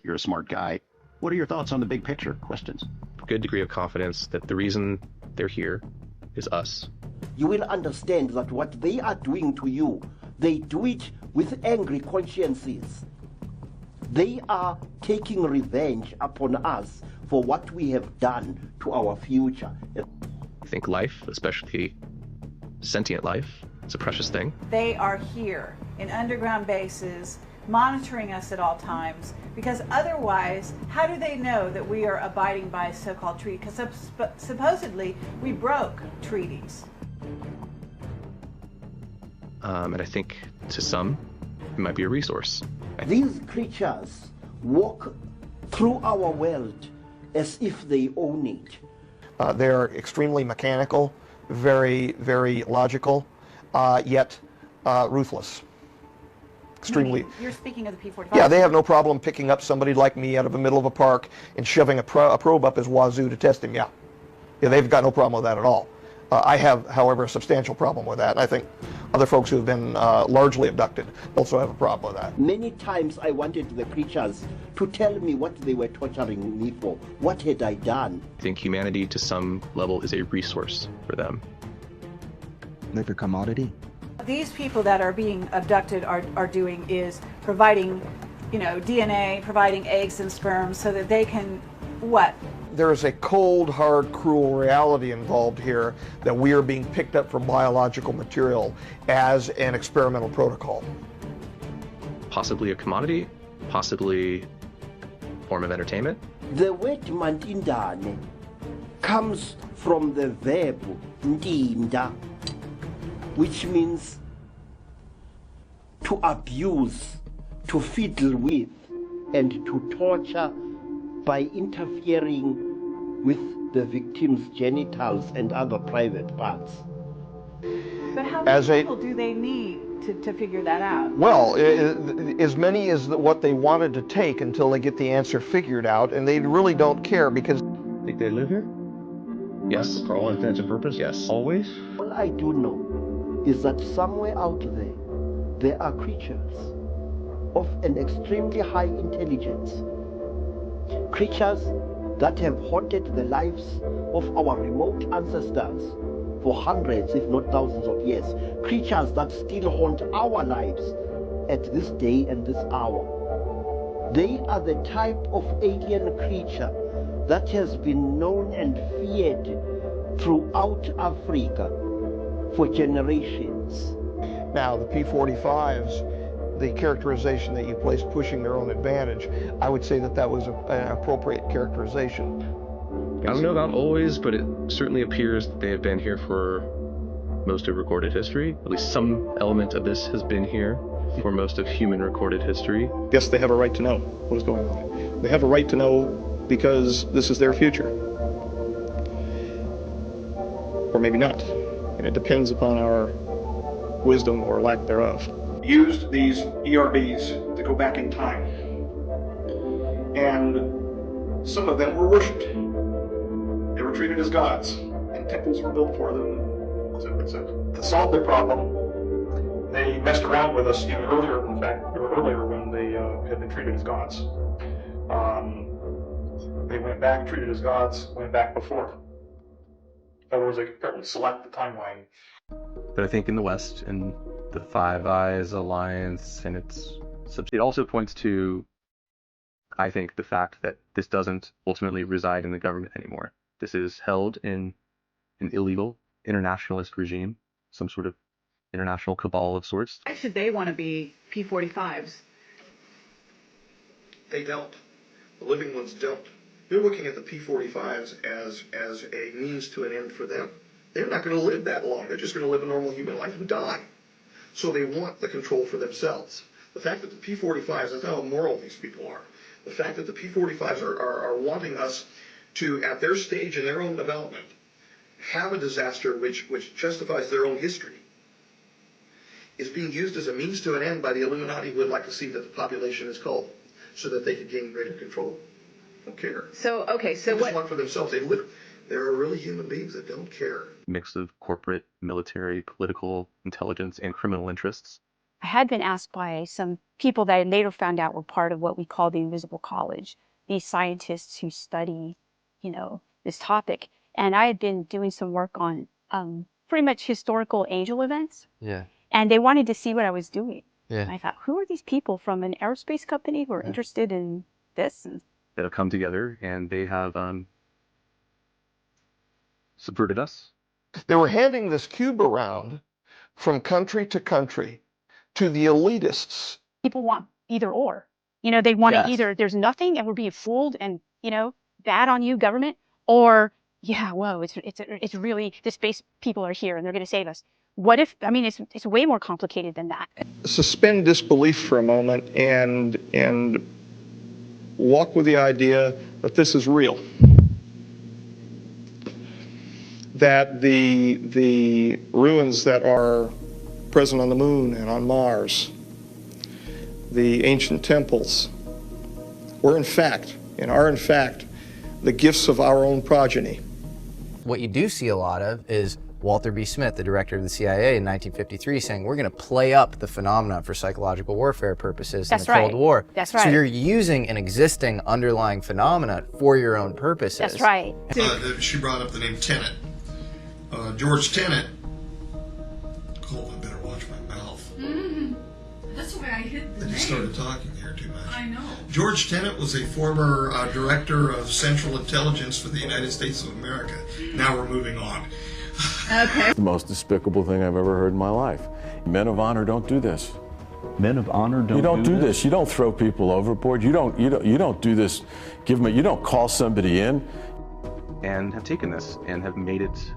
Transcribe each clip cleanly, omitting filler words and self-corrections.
You're a smart guy. What are your thoughts on the big picture? Questions? Good degree of confidence that the reason they're here is us. You will understand that what they are doing to you, they do it with angry consciences. They are taking revenge upon us for what we have done to our future. I think life, especially sentient life, is a precious thing. They are here in underground bases, monitoring us at all times, because otherwise, how do they know that we are abiding by so-called treaties? Because supposedly, we broke treaties. And I think to some, it might be a resource. These creatures walk through our world as if they own it. They're extremely mechanical, very, very logical, yet ruthless. Extremely. You're speaking of the P52000. Yeah, they have no problem picking up somebody like me out of the middle of a park and shoving a probe up his wazoo to test him. Yeah, they've got no problem with that at all. I have, however, a substantial problem with that. And I think other folks who have been largely abducted also have a problem with that. Many times I wanted the creatures to tell me what they were torturing me for. What had I done? I think humanity, to some level, is a resource for them. Like a commodity? These people that are being abducted are doing is providing, DNA, providing eggs and sperm so that they can, what? There is a cold, hard, cruel reality involved here that we are being picked up from biological material as an experimental protocol. Possibly a commodity, possibly a form of entertainment. The word mantindane comes from the verb ntinda, which means to abuse, to fiddle with, and to torture by interfering with the victim's genitals and other private parts. But how many people do they need to figure that out? Well, as many as what they wanted to take until they get the answer figured out, and they really don't care because... Think they live here? Yes. For all intents and purposes? Yes. Always? All I do know is that somewhere out there are creatures of an extremely high intelligence. Creatures that have haunted the lives of our remote ancestors for hundreds, if not thousands of years. Creatures that still haunt our lives at this day and this hour. They are the type of alien creature that has been known and feared throughout Africa for generations. Now, the P45s, the characterization that you placed pushing their own advantage, I would say that that was an appropriate characterization. I don't know about always, but it certainly appears that they have been here for most of recorded history. At least some element of this has been here for most of human recorded history. Yes, they have a right to know what is going on. They have a right to know because this is their future. Or maybe not. And it depends upon our wisdom or lack thereof. Used these ERBs to go back in time. And some of them were worshipped. They were treated as gods, and temples were built for them, etc. To solve their problem, they messed around with us even earlier. In fact, earlier when they had been treated as gods. They went back, treated as gods, went back before. In other words, they could select the timeline. But I think in the West, in the Five Eyes Alliance, and it also points to, I think, the fact that this doesn't ultimately reside in the government anymore. This is held in an illegal internationalist regime, some sort of international cabal of sorts. Why should they want to be P45s? They don't. The living ones don't. They're looking at the P45s as a means to an end for them. They're not going to live that long. They're just going to live a normal human life and die. So they want the control for themselves. The fact that the P45s, that's how immoral these people are. The fact that the P45s are wanting us to, at their stage in their own development, have a disaster which justifies their own history, is being used as a means to an end by the Illuminati, who would like to see that the population is culled so that they can gain greater control. Don't care. So, okay, so they just want for themselves. There are really human beings that don't care. Mix of corporate, military, political, intelligence, and criminal interests. I had been asked by some people that I later found out were part of what we call the Invisible College, these scientists who study, you know, this topic. And I had been doing some work on pretty much historical angel events. Yeah. And they wanted to see what I was doing. Yeah. And I thought, who are these people from an aerospace company who are interested in this? That have come together and they have subverted us. They were handing this cube around from country to country to the elitists. People want either or. You know, they want Yes. to either there's nothing and we're being fooled and, you know, bad on you, government, or yeah, whoa, it's really, the space people are here and they're going to save us. What if, I mean, it's way more complicated than that. Suspend disbelief for a moment and walk with the idea that this is real. That the ruins that are present on the moon and on Mars, the ancient temples, were in fact, and are in fact, the gifts of our own progeny. What you do see a lot of is Walter B. Smith, the director of the CIA in 1953, saying we're going to play up the phenomenon for psychological warfare purposes in the Cold War. That's right. So you're using an existing underlying phenomenon for your own purposes. That's right. She brought up the name Tenet. George Tenet. Colt, I better watch my mouth. That's the way I hit the I name. just started talking here too much. I know. George Tenet was a former director of Central Intelligence for the United States of America. Now we're moving on. Okay. The most despicable thing I've ever heard in my life. Men of honor don't do this. Men of honor don't You don't do this. You don't throw people overboard. You don't do this. You don't call somebody in. And have taken this and have made it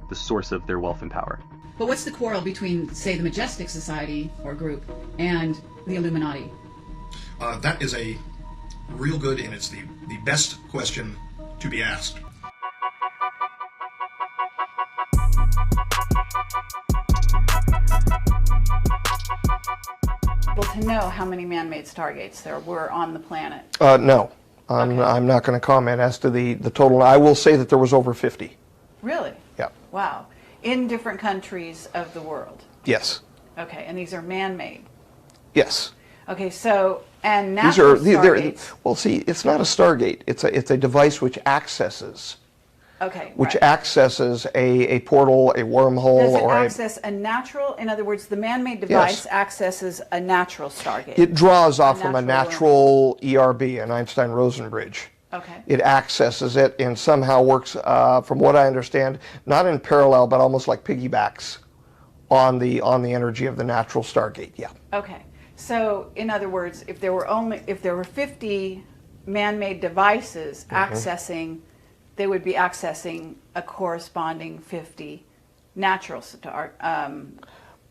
the source of their wealth and power. But what's the quarrel between, say, the Majestic Society or group and the Illuminati? That is a real good, and it's the best question to be asked. Able to know how many man-made Stargates there were on the planet. No, I'm not going to comment as to the total. I will say that there was over 50. Really? Yeah. Wow. In different countries of the world. Yes. Okay, and these are man-made. Yes. Okay, so, and These natural are Stargates. well. See, it's not a Stargate. It's a device which accesses. Okay. Which right. accesses a portal, a wormhole, Does it or access a natural? In other words, the man-made device Yes. accesses a natural Stargate. it draws off from a natural natural ERB, an Einstein-Rosen bridge. Okay. It accesses it and somehow works, from what I understand, not in parallel, but almost like piggybacks on the energy of the natural Stargate. Yeah. Okay. So, in other words, if there were 50 man-made devices accessing, they would be accessing a corresponding 50 natural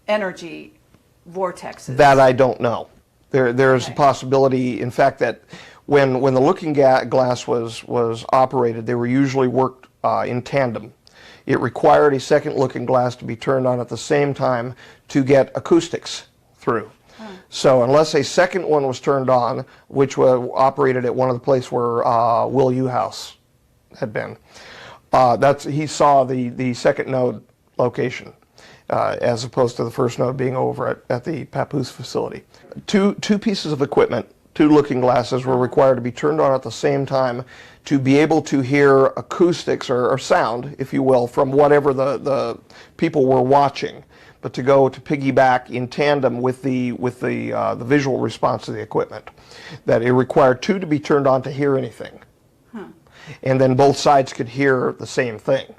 energy vortexes. That I don't know. There's a possibility, in fact, that when the Lookinglass was operated, they were usually worked in tandem. It required a second Lookinglass to be turned on at the same time to get acoustics through. So unless a second one was turned on, which was operated at one of the places where Will Uhouse had been, he saw the second node location, as opposed to the first node being over at the Papoose facility. Two pieces of equipment, two Lookinglasses, were required to be turned on at the same time to be able to hear acoustics or sound, if you will, from whatever the people were watching, but to go to piggyback in tandem with the visual response of the equipment. That it required two to be turned on to hear anything. And then both sides could hear the same thing.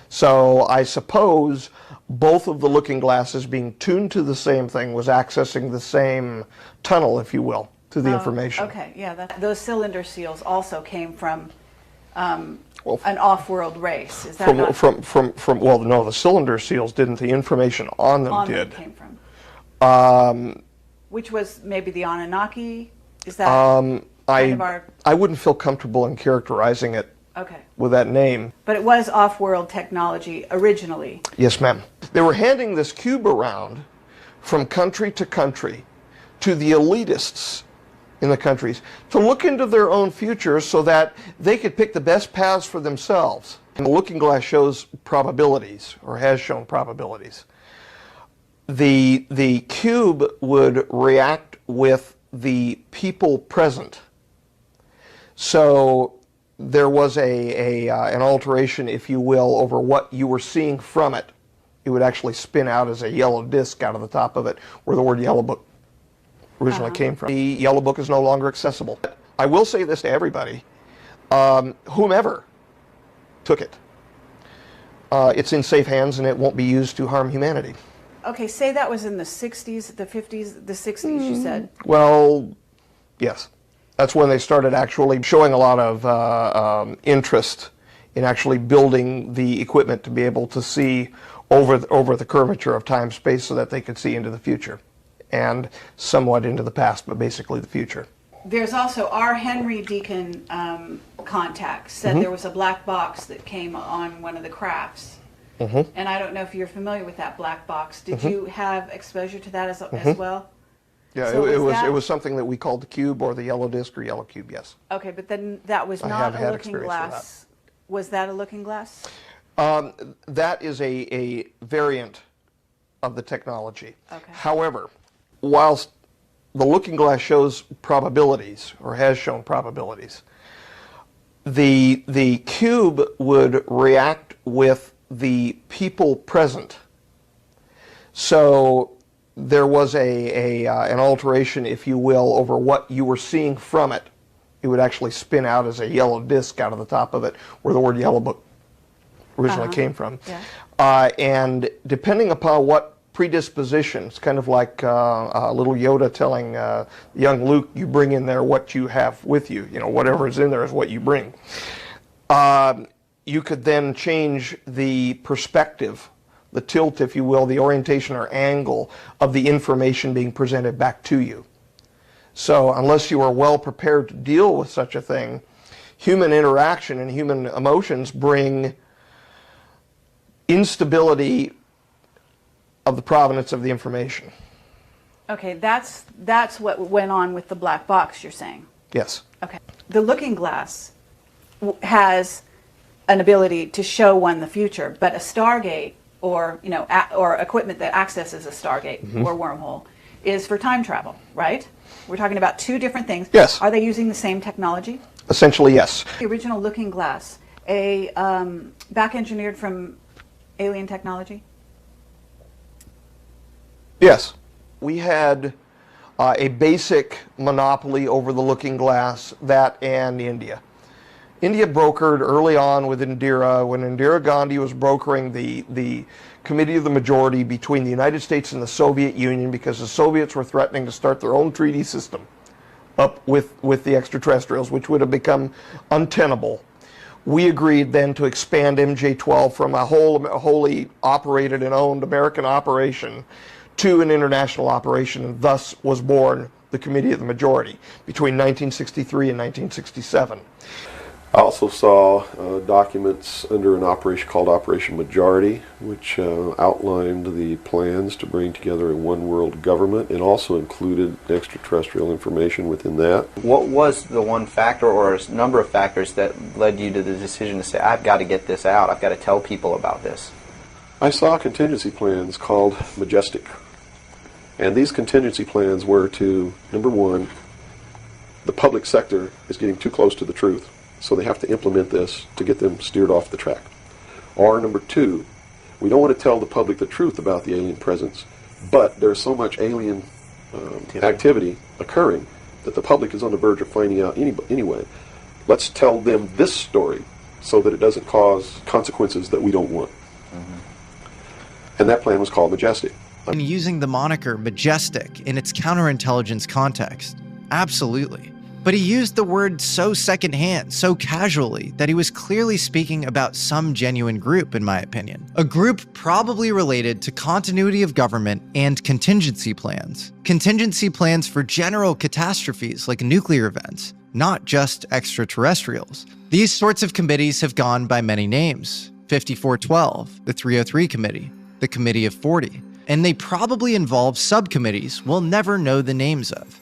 So I suppose both of the Lookinglasses being tuned to the same thing was accessing the same tunnel, if you will, to the information. Okay, yeah. Those cylinder seals also came from an off-world race. Is that well, no, the cylinder seals didn't. The information on them did. Came from. Which was maybe the Anunnaki? Is that I wouldn't feel comfortable in characterizing it with that name. But it was off-world technology originally. Yes, ma'am. They were handing this cube around from country to country to the elitists in the countries to look into their own futures so that they could pick the best paths for themselves. And the Lookinglass shows probabilities, or has shown probabilities. The cube would react with the people present. So there was an alteration, if you will, over what you were seeing from it. It would actually spin out as a yellow disc out of the top of it, where the word Yellow Book originally came from. The Yellow Book is no longer accessible. I will say this to everybody, whomever took it, it's in safe hands and it won't be used to harm humanity. Okay, say that was in the 60s, the 50s, the 60s, you said. Well, yes. That's when they started actually showing a lot of interest in actually building the equipment to be able to see over the curvature of time-space so that they could see into the future and somewhat into the past, but basically the future. There's also our Henry Deacon contact said there was a black box that came on one of the crafts. And I don't know if you're familiar with that black box. Did you have exposure to that as well? Yeah, so it was something that we called the cube or the yellow disc or Yellowcube, yes. Okay, but then that was not a Lookinglass. Was that a Lookinglass? That is a variant of the technology. Okay. However, whilst the Lookinglass shows probabilities, or has shown probabilities, the cube would react with the people present. So there was an alteration, if you will, over what you were seeing from it. It would actually spin out as a yellow disc out of the top of it, where the word Yellow Book originally came from. Yeah. And depending upon what predisposition, it's kind of like little Yoda telling young Luke, you bring in there what you have with you. You know, whatever is in there is what you bring. You could then change the perspective, the tilt, if you will, the orientation or angle of the information being presented back to you. So unless you are well prepared to deal with such a thing, human interaction and human emotions bring instability of the provenance of the information. Okay, that's what went on with the black box, you're saying? Yes. Okay. The Lookinglass has an ability to show one the future, but a Stargate or or equipment that accesses a Stargate or wormhole is for time travel, right? We're talking about two different things. Yes. Are they using the same technology? Essentially, yes. The original Lookinglass, back engineered from alien technology? Yes. We had a basic monopoly over the Lookinglass, that and India. India brokered early on with Indira, when Indira Gandhi was brokering the Committee of the Majority between the United States and the Soviet Union, because the Soviets were threatening to start their own treaty system up with the extraterrestrials, which would have become untenable. We agreed then to expand MJ-12 from a wholly operated and owned American operation to an international operation, and thus was born the Committee of the Majority between 1963 and 1967. I also saw documents under an operation called Operation Majority, which outlined the plans to bring together a one-world government, and also included extraterrestrial information within that. What was the one factor or a number of factors that led you to the decision to say, I've got to get this out, I've got to tell people about this? I saw contingency plans called Majestic. And these contingency plans were to, number one, the public sector is getting too close to the truth, so they have to implement this to get them steered off the track. Or number two, we don't want to tell the public the truth about the alien presence, but there's so much alien activity occurring that the public is on the verge of finding out anyway. Let's tell them this story so that it doesn't cause consequences that we don't want. And that plan was called Majestic. And using the moniker Majestic in its counterintelligence context, absolutely. But he used the word so secondhand, so casually, that he was clearly speaking about some genuine group, in my opinion. A group probably related to continuity of government and contingency plans. Contingency plans for general catastrophes like nuclear events, not just extraterrestrials. These sorts of committees have gone by many names. 5412, the 303 Committee, the Committee of 40. And they probably involve subcommittees we'll never know the names of.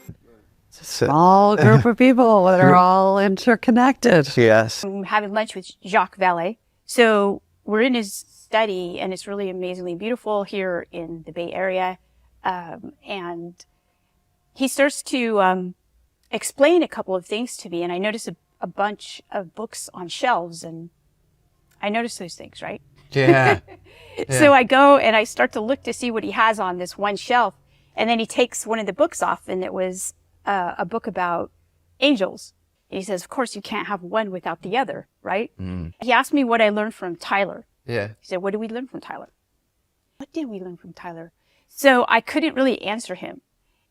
Small group of people that are all interconnected. Yes. I'm having lunch with Jacques Vallée. So we're in his study, and it's really amazingly beautiful here in the Bay Area. And he starts to explain a couple of things to me, and I notice a bunch of books on shelves, and I notice those things, right? Yeah. So I go and I start to look to see what he has on this one shelf, and then he takes one of the books off, and it was a book about angels. And he says, of course, you can't have one without the other, right? He asked me what I learned from Tyler. Yeah. He said, what did we learn from Tyler? What did we learn from Tyler? So I couldn't really answer him.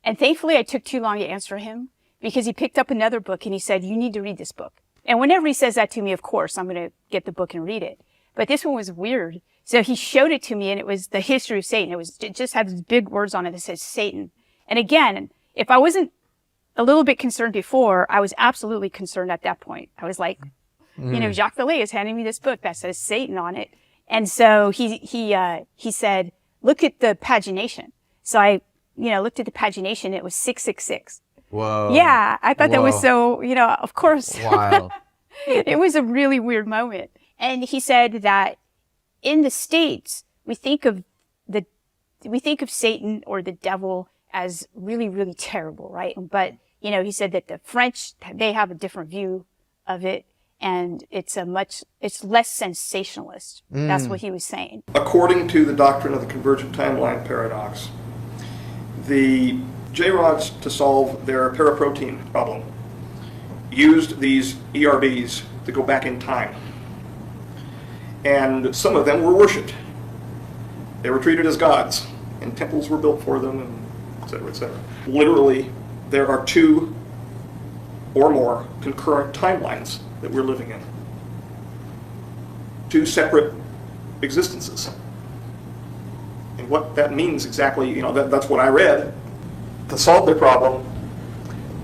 And thankfully, I took too long to answer him because he picked up another book and he said, you need to read this book. And whenever he says that to me, of course, I'm going to get the book and read it. But this one was weird. So he showed it to me, and it was The History of Satan. It just had these big words on it that says Satan. And again, if I wasn't a little bit concerned before, I was absolutely concerned at that point. I was like, you know, Jacques Vallée is handing me this book that says Satan on it. And so he said, look at the pagination. So I, looked at the pagination. It was 666. Whoa. Yeah. I thought that was so, of course. Wild. It was a really weird moment. And he said that in the States, we think of Satan or the devil as really, really terrible, right? But, he said that the French, they have a different view of it, and it's less sensationalist. That's what he was saying. According to the doctrine of the convergent timeline paradox, the J-rods, to solve their paraprotein problem, used these ERBs to go back in time. And some of them were worshipped. They were treated as gods, and temples were built for them, and et cetera, et cetera. Literally, there are 2 or more concurrent timelines that we're living in. 2 separate existences. And what that means exactly, that's what I read. To solve their problem,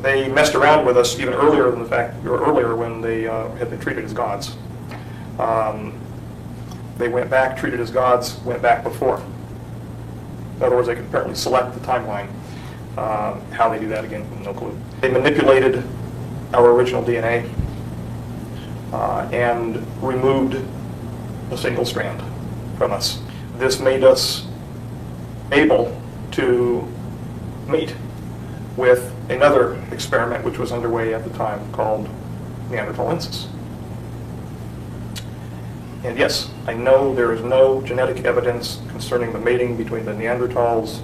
they messed around with us even earlier than earlier when they had been treated as gods. They went back, treated as gods, went back before. In other words, they could apparently select the timeline. How they do that, again, no clue. They manipulated our original DNA and removed a single strand from us. This made us able to meet with another experiment which was underway at the time called Neanderthalensis. And yes, I know there is no genetic evidence concerning the mating between the Neanderthals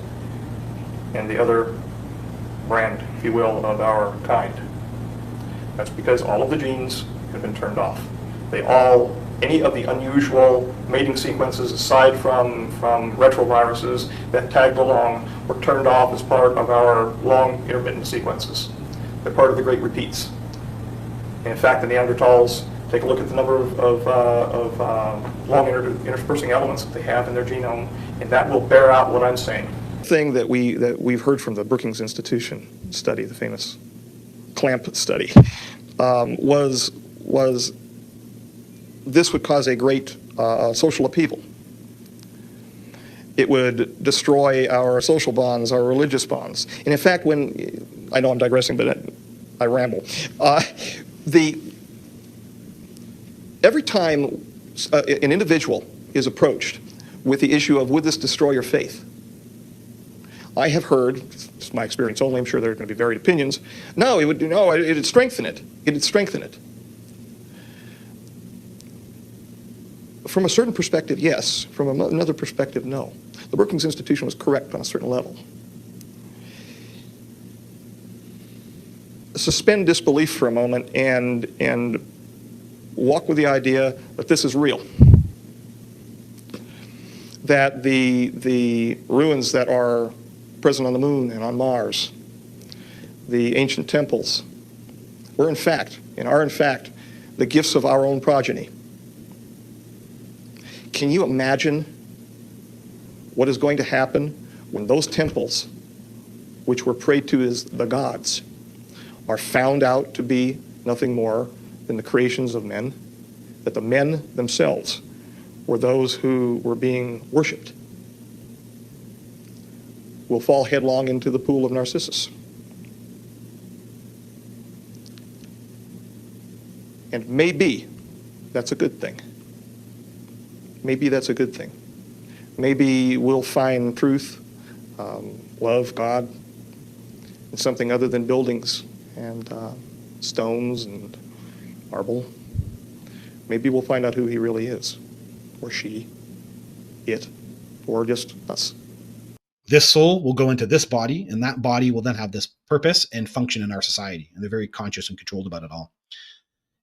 and the other brand, if you will, of our kind. That's because all of the genes have been turned off. Any of the unusual mating sequences, aside from retroviruses that tagged along, were turned off as part of our long intermittent sequences. They're part of the great repeats. And in fact, the Neanderthals, take a look at the number of long interspersing elements that they have in their genome, and that will bear out what I'm saying. The thing that we've heard from the Brookings Institution study, the famous CLAMP study, was this would cause a great social upheaval. It would destroy our social bonds, our religious bonds. And in fact, I know I'm digressing, but I ramble. Every time an individual is approached with the issue of, would this destroy your faith? I have heard, it's my experience only, I'm sure there are going to be varied opinions, no, it'd strengthen it. It'd strengthen it. From a certain perspective, yes. From another perspective, no. The Brookings Institution was correct on a certain level. Suspend disbelief for a moment and walk with the idea that this is real. That the ruins that are present on the moon and on Mars, the ancient temples, are in fact the gifts of our own progeny. Can you imagine what is going to happen when those temples, which were prayed to as the gods, are found out to be nothing more than the creations of men, that the men themselves were those who were being worshipped? Will fall headlong into the pool of Narcissus. And maybe that's a good thing. maybe that's a good thing. Maybe we'll find truth, love, God, in something other than buildings and stones and marble. Maybe we'll find out who he really is, or she, it, or just us. This soul will go into this body, and that body will then have this purpose and function in our society. And they're very conscious and controlled about it all.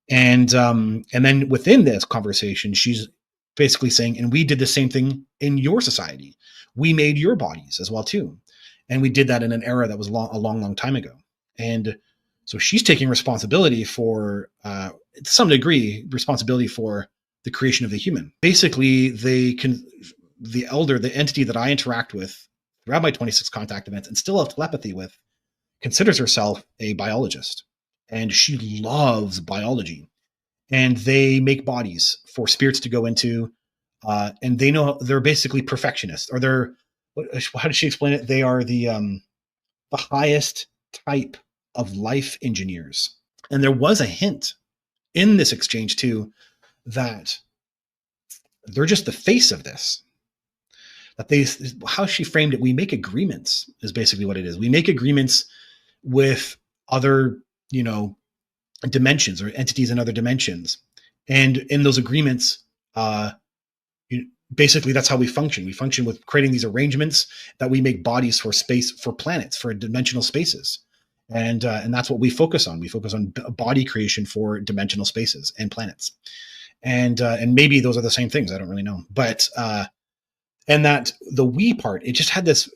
And then within this conversation, she's basically saying, and we did the same thing in your society. We made your bodies as well too. And we did that in an era that was a long time ago. And so she's taking responsibility for, to some degree, responsibility for the creation of the human. Basically, the entity that I interact with throughout my 26 contact events and still have telepathy with, considers herself a biologist. And she loves biology. And they make bodies for spirits to go into. And they know they're basically perfectionists, or how did she explain it? They are the highest type of life engineers. And there was a hint in this exchange too, that they're just the face of this. That how she framed it, we make agreements is basically what it is. We make agreements with other, dimensions or entities in other dimensions. And in those agreements, basically that's how we function. We function with creating these arrangements that we make bodies for space, for planets, for dimensional spaces. And that's what we focus on. We focus on body creation for dimensional spaces and planets. And maybe those are the same things. I don't really know. But, and that the we part, it had this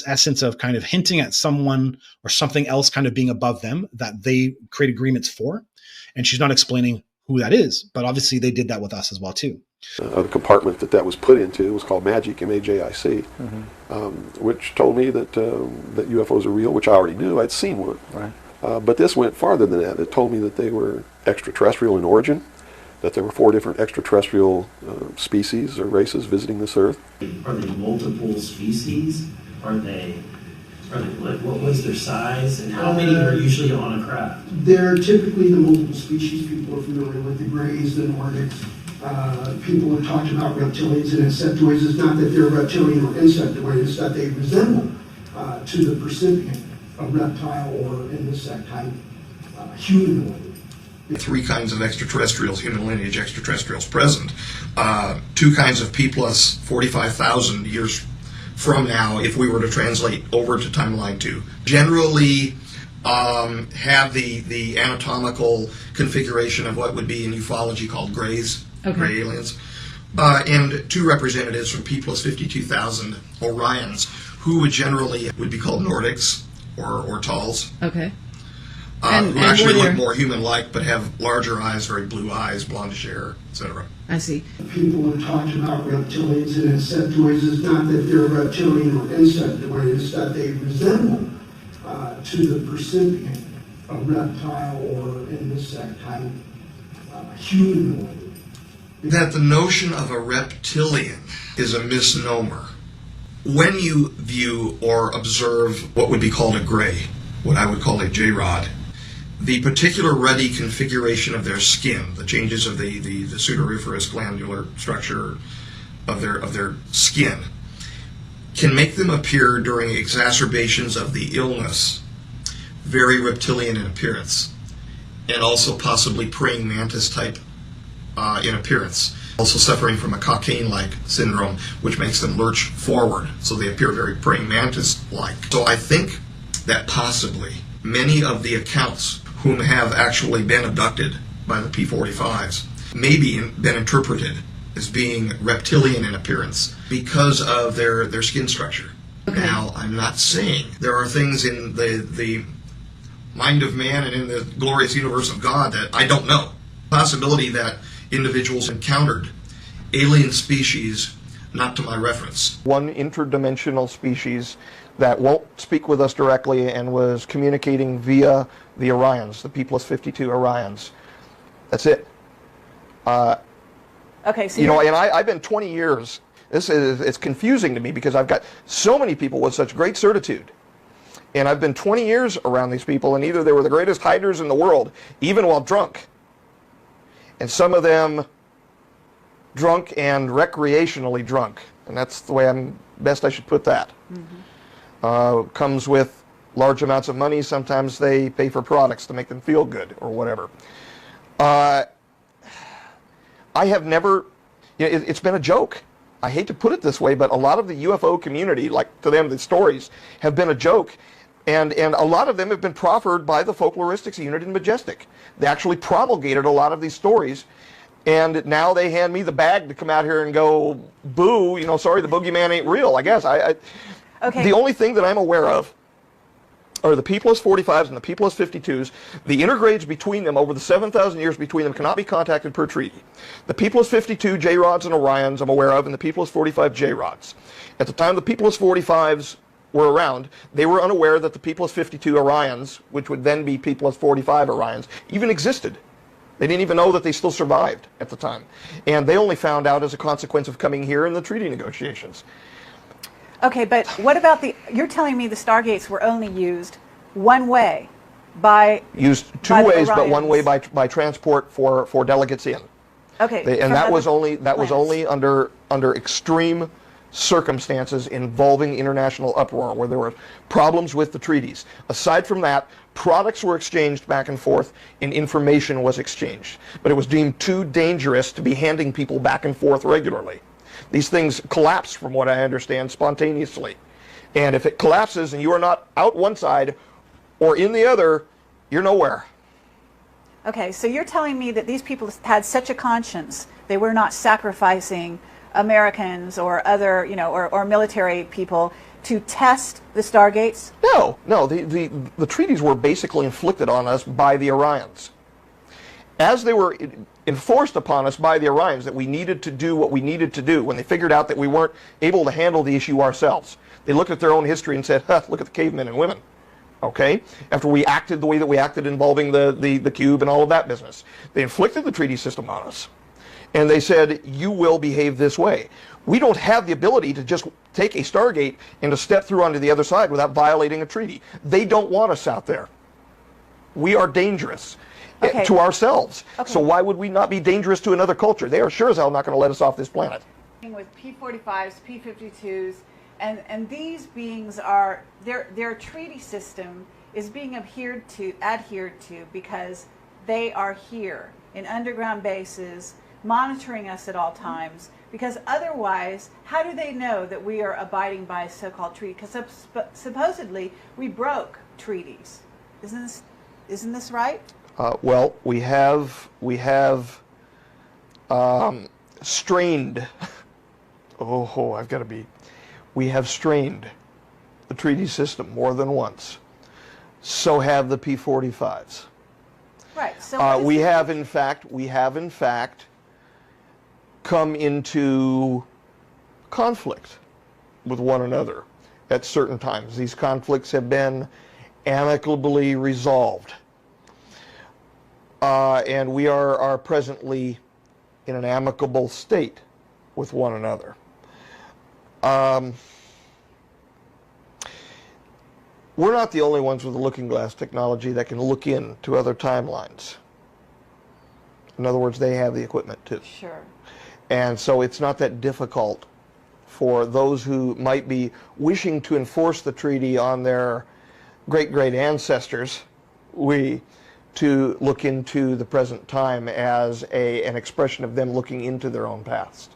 essence of kind of hinting at someone or something else kind of being above them that they create agreements for. And she's not explaining who that is, but obviously they did that with us as well too. The compartment that was put into was called Magic, M-A-J-I-C, which told me that that UFOs are real, which I already knew. I'd seen one. Right. But this went farther than that. It told me that they were extraterrestrial in origin, that there were 4 different extraterrestrial species or races visiting this Earth. Are they multiple species? Are they like, what was their size, and how many are usually on a craft? They're typically the multiple species. People are familiar with the Greys, the Nordics. People have talked about reptilians and insectoids. It's not that they're reptilian or insectoid, it's that they resemble to the percipient a reptile or an insect type humanoid. 3 kinds of extraterrestrials, human lineage extraterrestrials present. 2 kinds of P plus 45,000 years from now, if we were to translate over to timeline 2. Generally have the anatomical configuration of what would be in ufology called Greys, gray aliens. And 2 representatives from P plus 52,000 Orions, who would be called Nordics or Tals. Okay. Who actually look more human-like, but have larger eyes, very blue eyes, blondish hair, etc. I see. People have talked about reptilians and insectoids. It's not that they're reptilian or insectoid, it's that they resemble to the percipient a reptile or an insect type humanoid. That the notion of a reptilian is a misnomer. When you view or observe what would be called a gray, what I would call a J-rod, the particular ruddy configuration of their skin, the changes of the sudoriferous glandular structure of their skin, can make them appear during exacerbations of the illness very reptilian in appearance, and also possibly praying mantis type in appearance. Also suffering from a cocaine-like syndrome, which makes them lurch forward, so they appear very praying mantis-like. So I think that possibly many of the accounts whom have actually been abducted by the P45s maybe been interpreted as being reptilian in appearance because of their skin structure. Okay. Now, I'm not saying there are things in the mind of man and in the glorious universe of God that I don't know. Possibility that individuals encountered alien species, not to my reference. One interdimensional species that won't speak with us directly and was communicating via the Orions, the P plus 52 Orions. That's it. Okay, so and I've been 20 years. It's confusing to me because I've got so many people with such great certitude. And I've been 20 years around these people, and either they were the greatest hiders in the world, even while drunk. And some of them drunk and recreationally drunk, and that's the way I should put that. Comes with large amounts of money. Sometimes they pay for products to make them feel good or whatever. I have never, it's been a joke. I hate to put it this way, but a lot of the UFO community, like to them, the stories have been a joke. And a lot of them have been proffered by the folkloristics unit in Majestic. They actually promulgated a lot of these stories. And now they hand me the bag to come out here and go, boo, sorry, the boogeyman ain't real, I guess. Okay. The only thing that I'm aware of are the P+45s and the P+52s. The intergrades between them over the 7,000 years between them cannot be contacted per treaty. The P+52 J-rods and Orions I'm aware of, and the P+45 J-rods. At the time the P+45s were around, they were unaware that the P+52 Orions, which would then be P+45 Orions, even existed. They didn't even know that they still survived at the time. And they only found out as a consequence of coming here in the treaty negotiations. Okay, but what about you're telling me the Stargates were only used one way by... Used two ways, but one way by transport for delegates in. Okay. And that was only under extreme circumstances involving international uproar, where there were problems with the treaties. Aside from that, products were exchanged back and forth and information was exchanged. But it was deemed too dangerous to be handing people back and forth regularly. These things collapse, from what I understand, spontaneously. And if it collapses and you are not out one side or in the other, you're nowhere. Okay, so you're telling me that these people had such a conscience, they were not sacrificing Americans or other, or military people to test the Stargates? No, the treaties were basically inflicted on us by the Orions. As they were enforced upon us by the Orions that we needed to do what we needed to do, when they figured out that we weren't able to handle the issue ourselves, they looked at their own history and said, look at the cavemen and women. Okay? After we acted the way that we acted involving the cube and all of that business, they inflicted the treaty system on us. And they said, you will behave this way. We don't have the ability to just take a Stargate and to step through onto the other side without violating a treaty. They don't want us out there. We are dangerous to ourselves. Okay. So why would we not be dangerous to another culture? They are sure as hell not going to let us off this planet. With P45s, P52s, and these beings are, their treaty system is being adhered to because they are here in underground bases, monitoring us at all times, because otherwise, how do they know that we are abiding by a so-called treaty? Because supposedly we broke treaties. Isn't this right? Well, we have strained. We have strained the treaty system more than once. So have the P45s. Right. So we have in fact come into conflict with one another at certain times. These conflicts have been amicably resolved. And we are presently in an amicable state with one another. We're not the only ones with the Lookinglass technology that can look into other timelines. In other words, they have the equipment too. Sure. And so it's not that difficult for those who might be wishing to enforce the treaty on their great-great ancestors, to look into the present time as an expression of them looking into their own past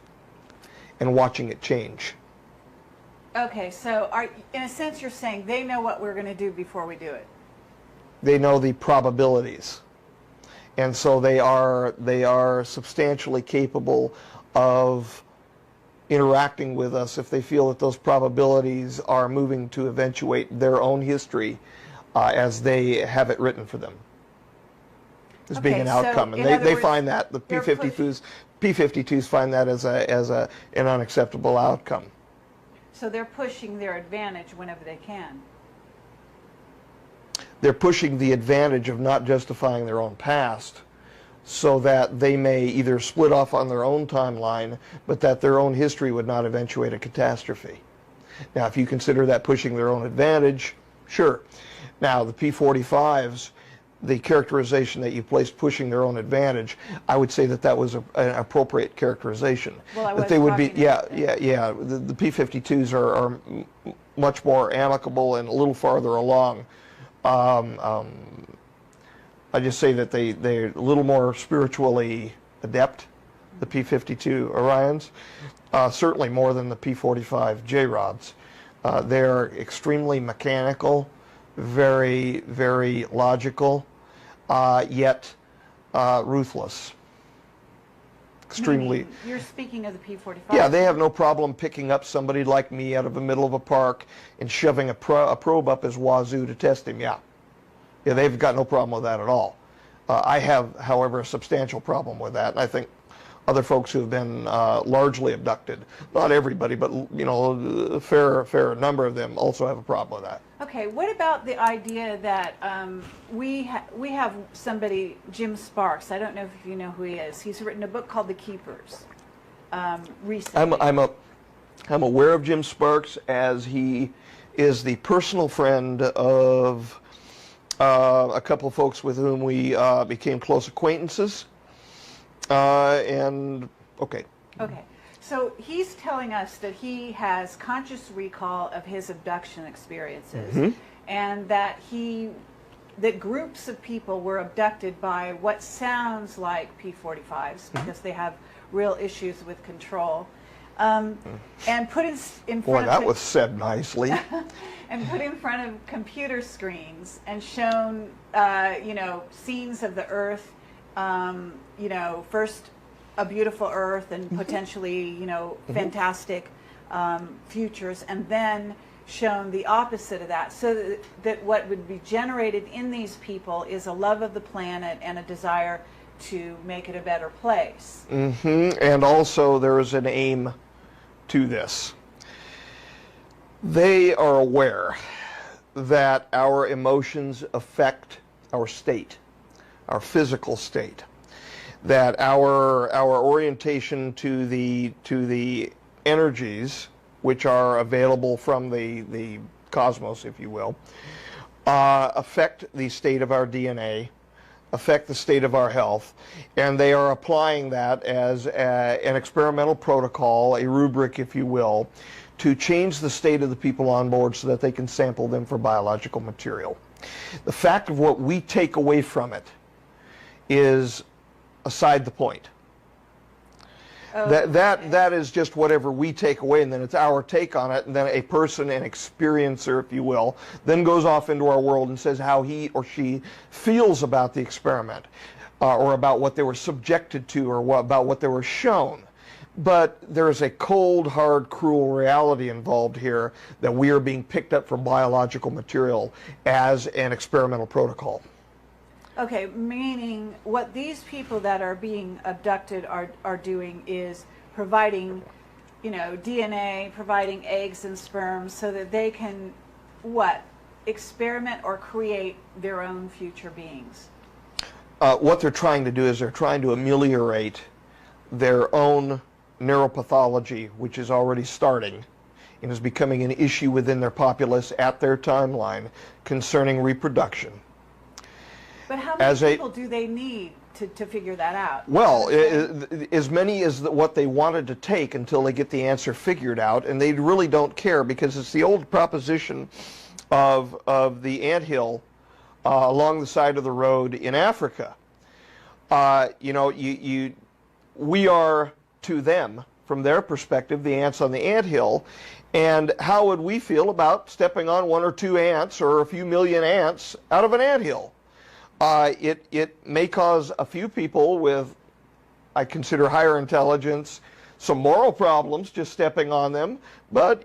and watching it change. Okay, so in a sense you're saying they know what we're going to do before we do it. They know the probabilities. And so they are substantially capable of interacting with us if they feel that those probabilities are moving to eventuate their own history as they have it written for them as being an outcome. And they find that, the P52s find that as an unacceptable outcome. So they're pushing their advantage whenever they can. They're pushing the advantage of not justifying their own past so that they may either split off on their own timeline, but that their own history would not eventuate a catastrophe. Now, if you consider that pushing their own advantage, sure. Now, the P45s, the characterization that you placed, pushing their own advantage, I would say that that was an appropriate characterization. Well, I that was they would be, talking yeah. The P-52s are much more amicable and a little farther along. I just say that they're a little more spiritually adept, the P-52 Orions, certainly more than the P-45 J-Rods. They're extremely mechanical, very, very logical, yet ruthless. Extremely. You're speaking of the P-45. Yeah, they have no problem picking up somebody like me out of the middle of a park and shoving a probe up his wazoo to test him. Yeah, they've got no problem with that at all. I have, however, a substantial problem with that, and I think other folks who have been largely abducted, not everybody, but a fair number of them also have a problem with that. Okay, what about the idea that we have somebody, Jim Sparks, I don't know if you know who he is, he's written a book called The Keepers recently. I'm aware of Jim Sparks, as he is the personal friend of a couple of folks with whom we became close acquaintances. Okay. So he's telling us that he has conscious recall of his abduction experiences, Mm-hmm. and that groups of people were abducted by what sounds like P-45s because they have real issues with control, and put in front Boy, of that was said nicely. and put in front of computer screens and shown scenes of the Earth, first a beautiful Earth and potentially, fantastic futures, and then shown the opposite of that, so that what would be generated in these people is a love of the planet and a desire to make it a better place. And also there is an aim to this. They are aware that our emotions affect our state, our physical state, that our orientation to the energies which are available from the cosmos, if you will, affect the state of our DNA, affect the state of our health, and they are applying that as an experimental protocol, a rubric, if you will, to change the state of the people on board so that they can sample them for biological material. The fact of what we take away from it is aside the point. That is just whatever we take away, and then it's our take on it, and then a person, an experiencer, if you will, then goes off into our world and says how he or she feels about the experiment, or about what they were subjected to, or about what they were shown. But there is a cold, hard, cruel reality involved here that we are being picked up from biological material as an experimental protocol. Okay, meaning what these people that are being abducted are doing is providing, DNA, providing eggs and sperms so that they can, experiment or create their own future beings? What they're trying to do is they're trying to ameliorate their own neuropathology, which is already starting and is becoming an issue within their populace at their timeline concerning reproduction. But how many people do they need to figure that out? Well, as many as what they wanted to take until they get the answer figured out, and they really don't care, because it's the old proposition of the anthill along the side of the road in Africa. We are to them, from their perspective, the ants on the anthill, and how would we feel about stepping on one or two ants or a few million ants out of an anthill? It may cause a few people with, I consider, higher intelligence, some moral problems just stepping on them, but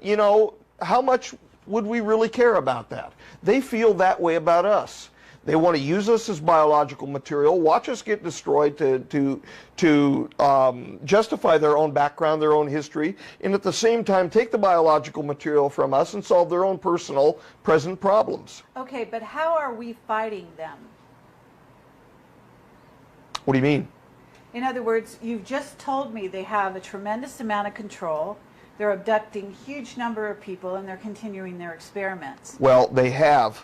how much would we really care about that? They feel that way about us. They want to use us as biological material, watch us get destroyed to justify their own background, their own history, and at the same time take the biological material from us and solve their own personal present problems. Okay, but how are we fighting them? What do you mean? In other words, you've just told me they have a tremendous amount of control. They're abducting a huge number of people, and they're continuing their experiments. Well, they have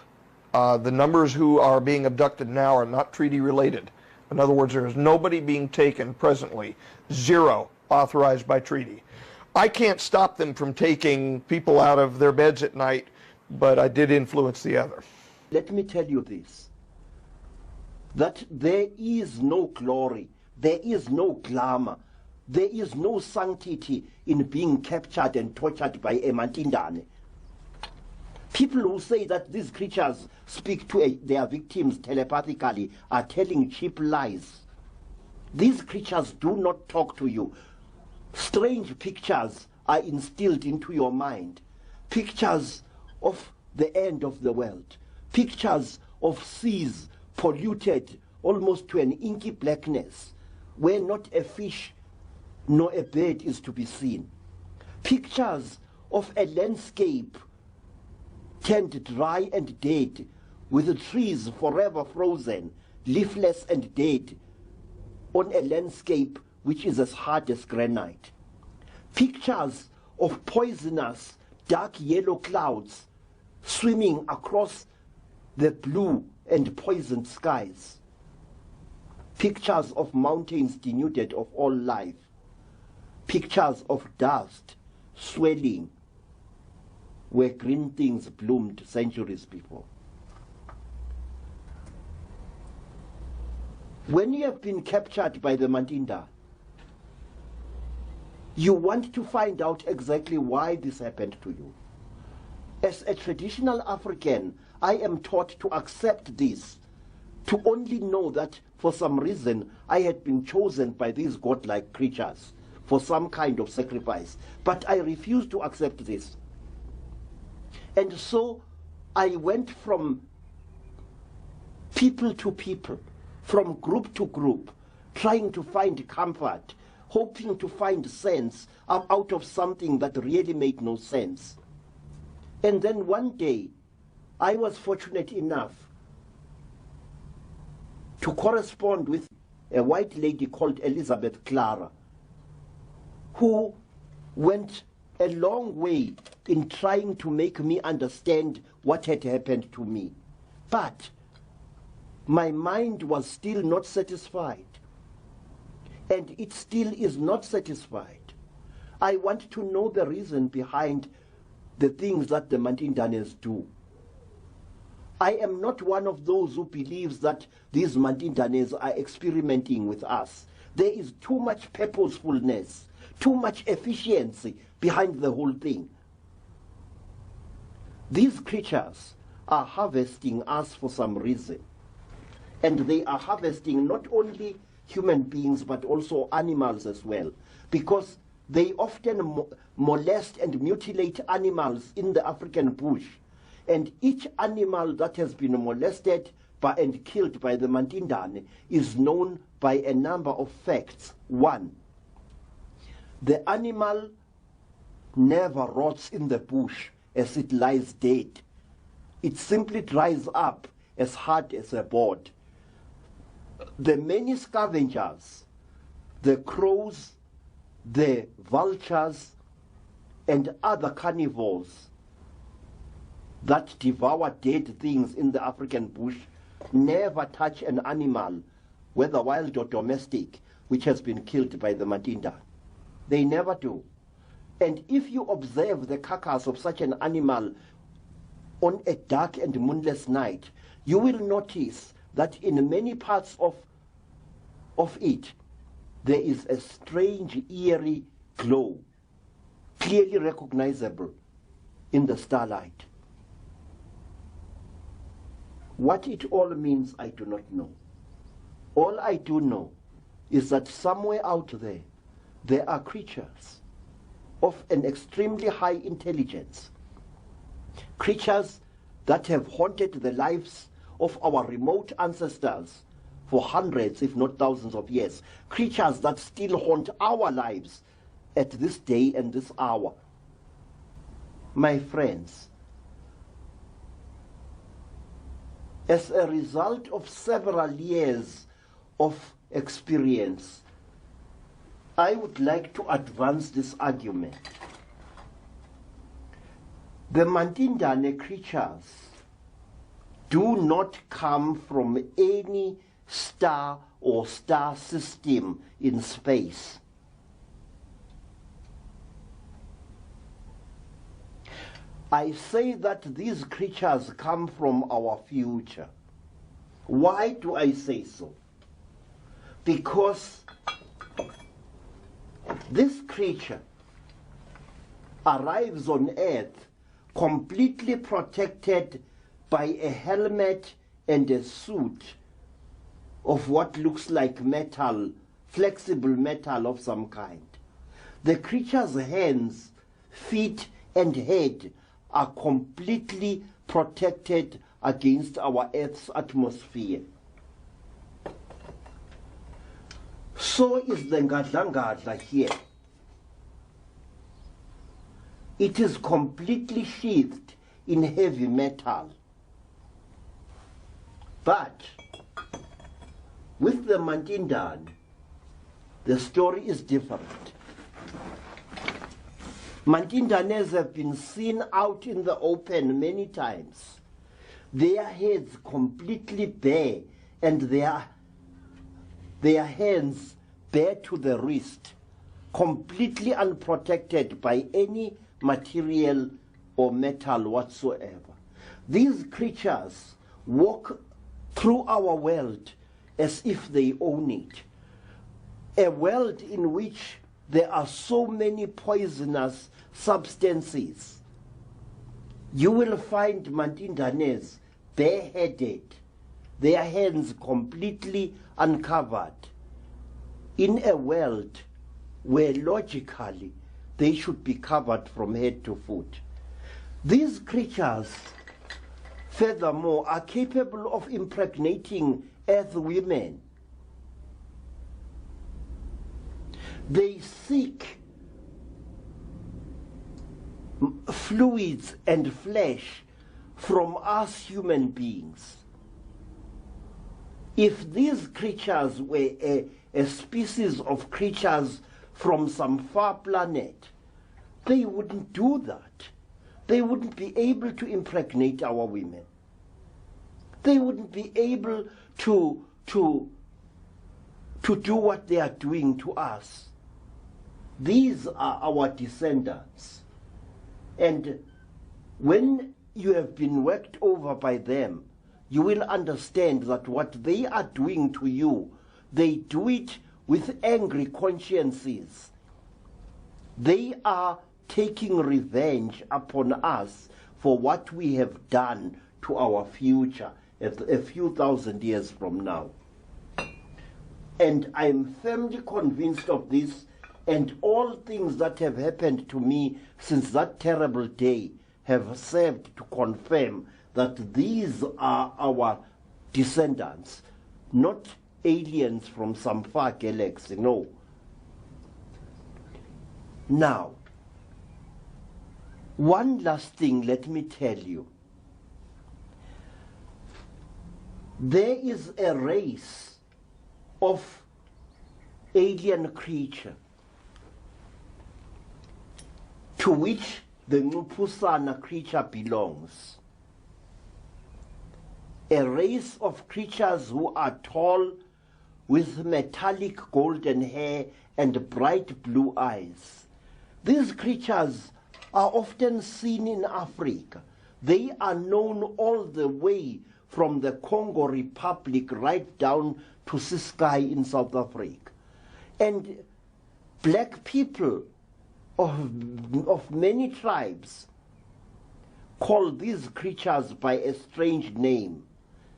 The numbers who are being abducted now are not treaty related. In other words, there is nobody being taken presently, 0 authorized by treaty. I can't stop them from taking people out of their beds at night, but I did influence the other. Let me tell you this, that there is no glory, there is no glamour, there is no sanctity in being captured and tortured by a Mantindane. People who say that these creatures speak to their victims telepathically are telling cheap lies. These creatures do not talk to you. Strange pictures are instilled into your mind. Pictures of the end of the world. Pictures of seas polluted almost to an inky blackness, where not a fish nor a bird is to be seen. Pictures of a landscape turned dry and dead, with the trees forever frozen, leafless and dead, on a landscape which is as hard as granite. Pictures of poisonous, dark yellow clouds swimming across the blue and poisoned skies. Pictures of mountains denuded of all life. Pictures of dust swelling where green things bloomed centuries before. When you have been captured by the Mandinda, you want to find out exactly why this happened to you. As a traditional African, I am taught to accept this, to only know that for some reason I had been chosen by these godlike creatures for some kind of sacrifice. But I refuse to accept this. And so I went from people to people, from group to group, trying to find comfort, hoping to find sense out of something that really made no sense. And then one day, I was fortunate enough to correspond with a white lady called Elizabeth Clara, who went a long way in trying to make me understand what had happened to me. But my mind was still not satisfied, and it still is not satisfied. I want to know the reason behind the things that the Mandindanes do. I am not one of those who believes that these Mandindanes are experimenting with us. There is too much purposefulness, too much efficiency behind the whole thing. These creatures are harvesting us for some reason. And they are harvesting not only human beings but also animals as well, because they often molest and mutilate animals in the African bush. And each animal that has been molested and killed by the Mandindane is known by a number of facts. 1, the animal never rots in the bush as it lies dead. It simply dries up as hard as a board. The many scavengers, the crows, the vultures, and other carnivores that devour dead things in the African bush never touch an animal, whether wild or domestic, which has been killed by the Mandinda. They never do. And if you observe the carcass of such an animal on a dark and moonless night, you will notice that in many parts of it, there is a strange, eerie glow, clearly recognizable in the starlight. What it all means, I do not know. All I do know is that somewhere out there are creatures of an extremely high intelligence, creatures that have haunted the lives of our remote ancestors for hundreds, if not thousands of years, creatures that still haunt our lives at this day and this hour. My friends, as a result of several years of experience, I would like to advance this argument. The Mandindane creatures do not come from any star or star system in space. I say that these creatures come from our future. Why do I say so? Because this creature arrives on Earth completely protected by a helmet and a suit of what looks like metal, flexible metal of some kind. The creature's hands, feet, and head are completely protected against our Earth's atmosphere. So is the Ngadla here. It is completely sheathed in heavy metal. But with the Mantindan, the story is different. Mantindanes have been seen out in the open many times, their heads completely bare and their hands bare to the wrist, completely unprotected by any material or metal whatsoever. These creatures walk through our world as if they own it, a world in which there are so many poisonous substances. You will find Mantindanes bareheaded, their hands completely uncovered, in a world where logically they should be covered from head to foot. These creatures, furthermore, are capable of impregnating Earth women. They seek fluids and flesh from us human beings. If these creatures were a species of creatures from some far planet, they wouldn't do that. They wouldn't be able to impregnate our women. They wouldn't be able to do what they are doing to us. These are our descendants. And when you have been worked over by them, you will understand that what they are doing to you, they do it with angry consciences. They are taking revenge upon us for what we have done to our future a few thousand years from now. And I am firmly convinced of this, and all things that have happened to me since that terrible day have served to confirm that these are our descendants, not aliens from some far galaxy, no. Now, one last thing let me tell you. There is a race of alien creature to which the Ngupusana creature belongs. A race of creatures who are tall, with metallic golden hair and bright blue eyes. These creatures are often seen in Africa. They are known all the way from the Congo Republic right down to Ciskei in South Africa. And black people of many tribes call these creatures by a strange name,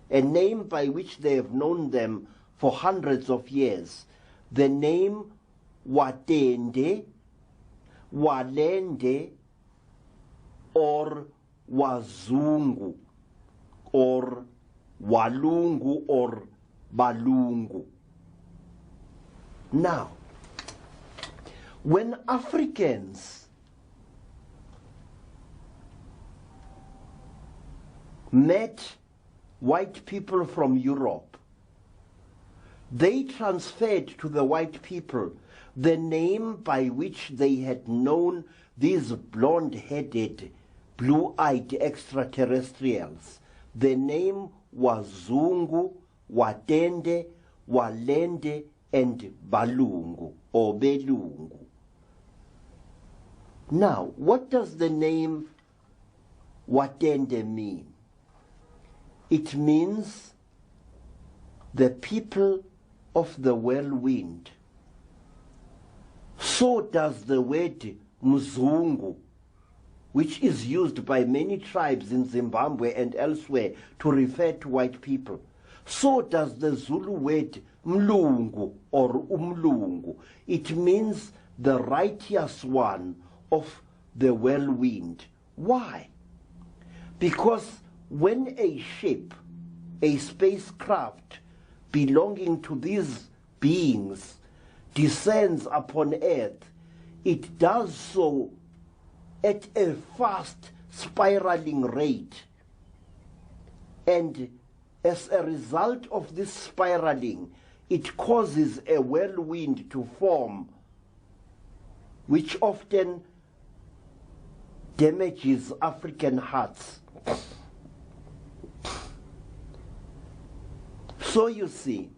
a name by which they have known them for hundreds of years, the name Watende, Walende, or Wazungu, or Walungu, or Balungu. Now, when Africans met white people from Europe, they transferred to the white people the name by which they had known these blonde-headed, blue-eyed extraterrestrials, The name was Zungu, Watende, Walende, and Balungu or Belungu. Now, what does the name Watende mean? It means the people of the whirlwind. So does the word Mzungu, which is used by many tribes in Zimbabwe and elsewhere to refer to white people. So does the Zulu word Mlungu or Umlungu. It means the righteous one of the whirlwind. Why? Because when a ship, a spacecraft belonging to these beings descends upon Earth, it does so at a fast spiraling rate. And as a result of this spiraling, it causes a whirlwind to form, which often damages African hearts. So you see,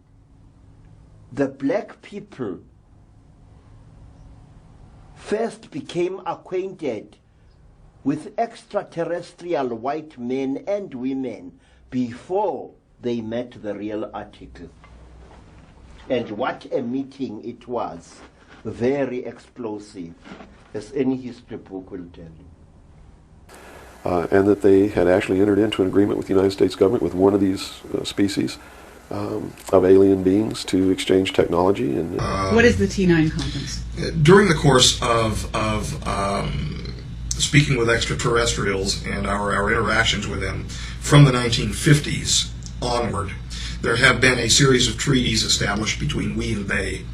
the black people first became acquainted with extraterrestrial white men and women before they met the real article. And what a meeting it was. Very explosive, as any history book will tell you. And that they had actually entered into an agreement with the United States government with one of these species of alien beings to exchange technology. And what is the T9 conference? During the course of speaking with extraterrestrials and our interactions with them from the 1950s onward, there have been a series of treaties established between we and they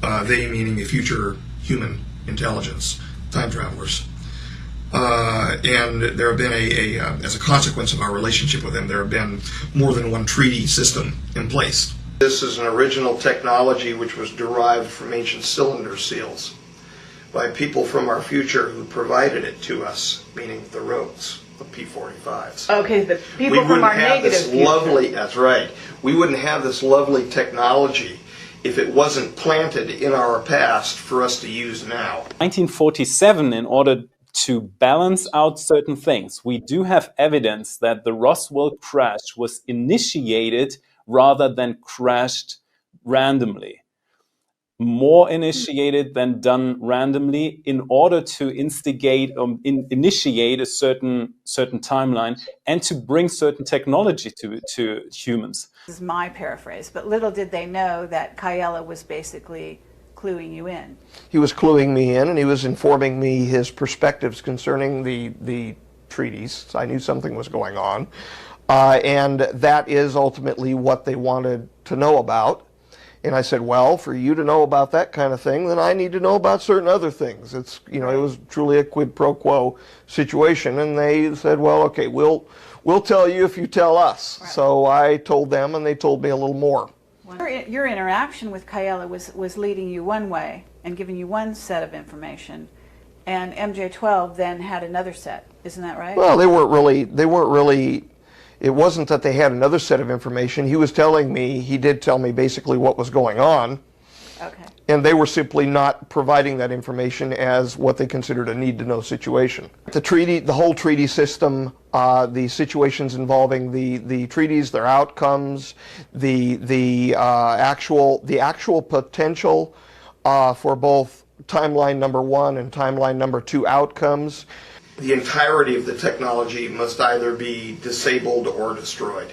meaning a future human intelligence, time travelers. And there have been as a consequence of our relationship with them, there have been more than one treaty system in place. This is an original technology which was derived from ancient cylinder seals by people from our future who provided it to us, meaning the rogues, the P45s. Okay, the people from our negative future. That's right. We wouldn't have this lovely technology if it wasn't planted in our past for us to use now. 1947, in order to balance out certain things, we do have evidence that the Roswell crash was initiated rather than crashed randomly. More initiated than done randomly in order to instigate initiate a certain timeline and to bring certain technology to humans. This is my paraphrase, but little did they know that Kayela was basically cluing you in. He was cluing me in, and he was informing me his perspectives concerning the treaties. I knew something was going on, and that is ultimately what they wanted to know about. And I said, well, for you to know about that kind of thing, then I need to know about certain other things. It's, you know, it was truly a quid pro quo situation. And they said, well, okay, we'll tell you if you tell us. Right. So I told them, and they told me a little more. Your interaction with Kayela was leading you one way and giving you one set of information, and MJ12 then had another set. Isn't that right? Well, they weren't really. It wasn't that they had another set of information. He was telling me, he did tell me basically what was going on. Okay. And they were simply not providing that information as what they considered a need-to-know situation. The treaty, the whole treaty system, the situations involving the treaties, their outcomes, the actual potential for both timeline number 1 and timeline number 2 outcomes. The entirety of the technology must either be disabled or destroyed.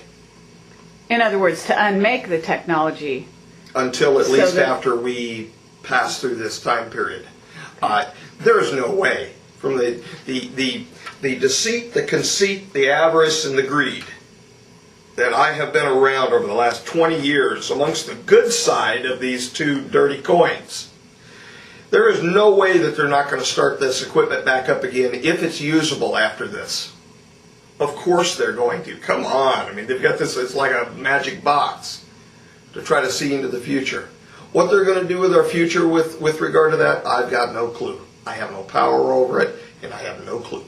In other words, to unmake the technology. Until at least after we pass through this time period. There is no way, from the deceit, the conceit, the avarice, and the greed that I have been around over the last 20 years amongst the good side of these two dirty coins, there is no way that they're not going to start this equipment back up again if it's usable after this. Of course they're going to. Come on. I mean, they've got this, it's like a magic box to try to see into the future. What they're going to do with our future with regard to that, I've got no clue. I have no power over it, and I have no clue.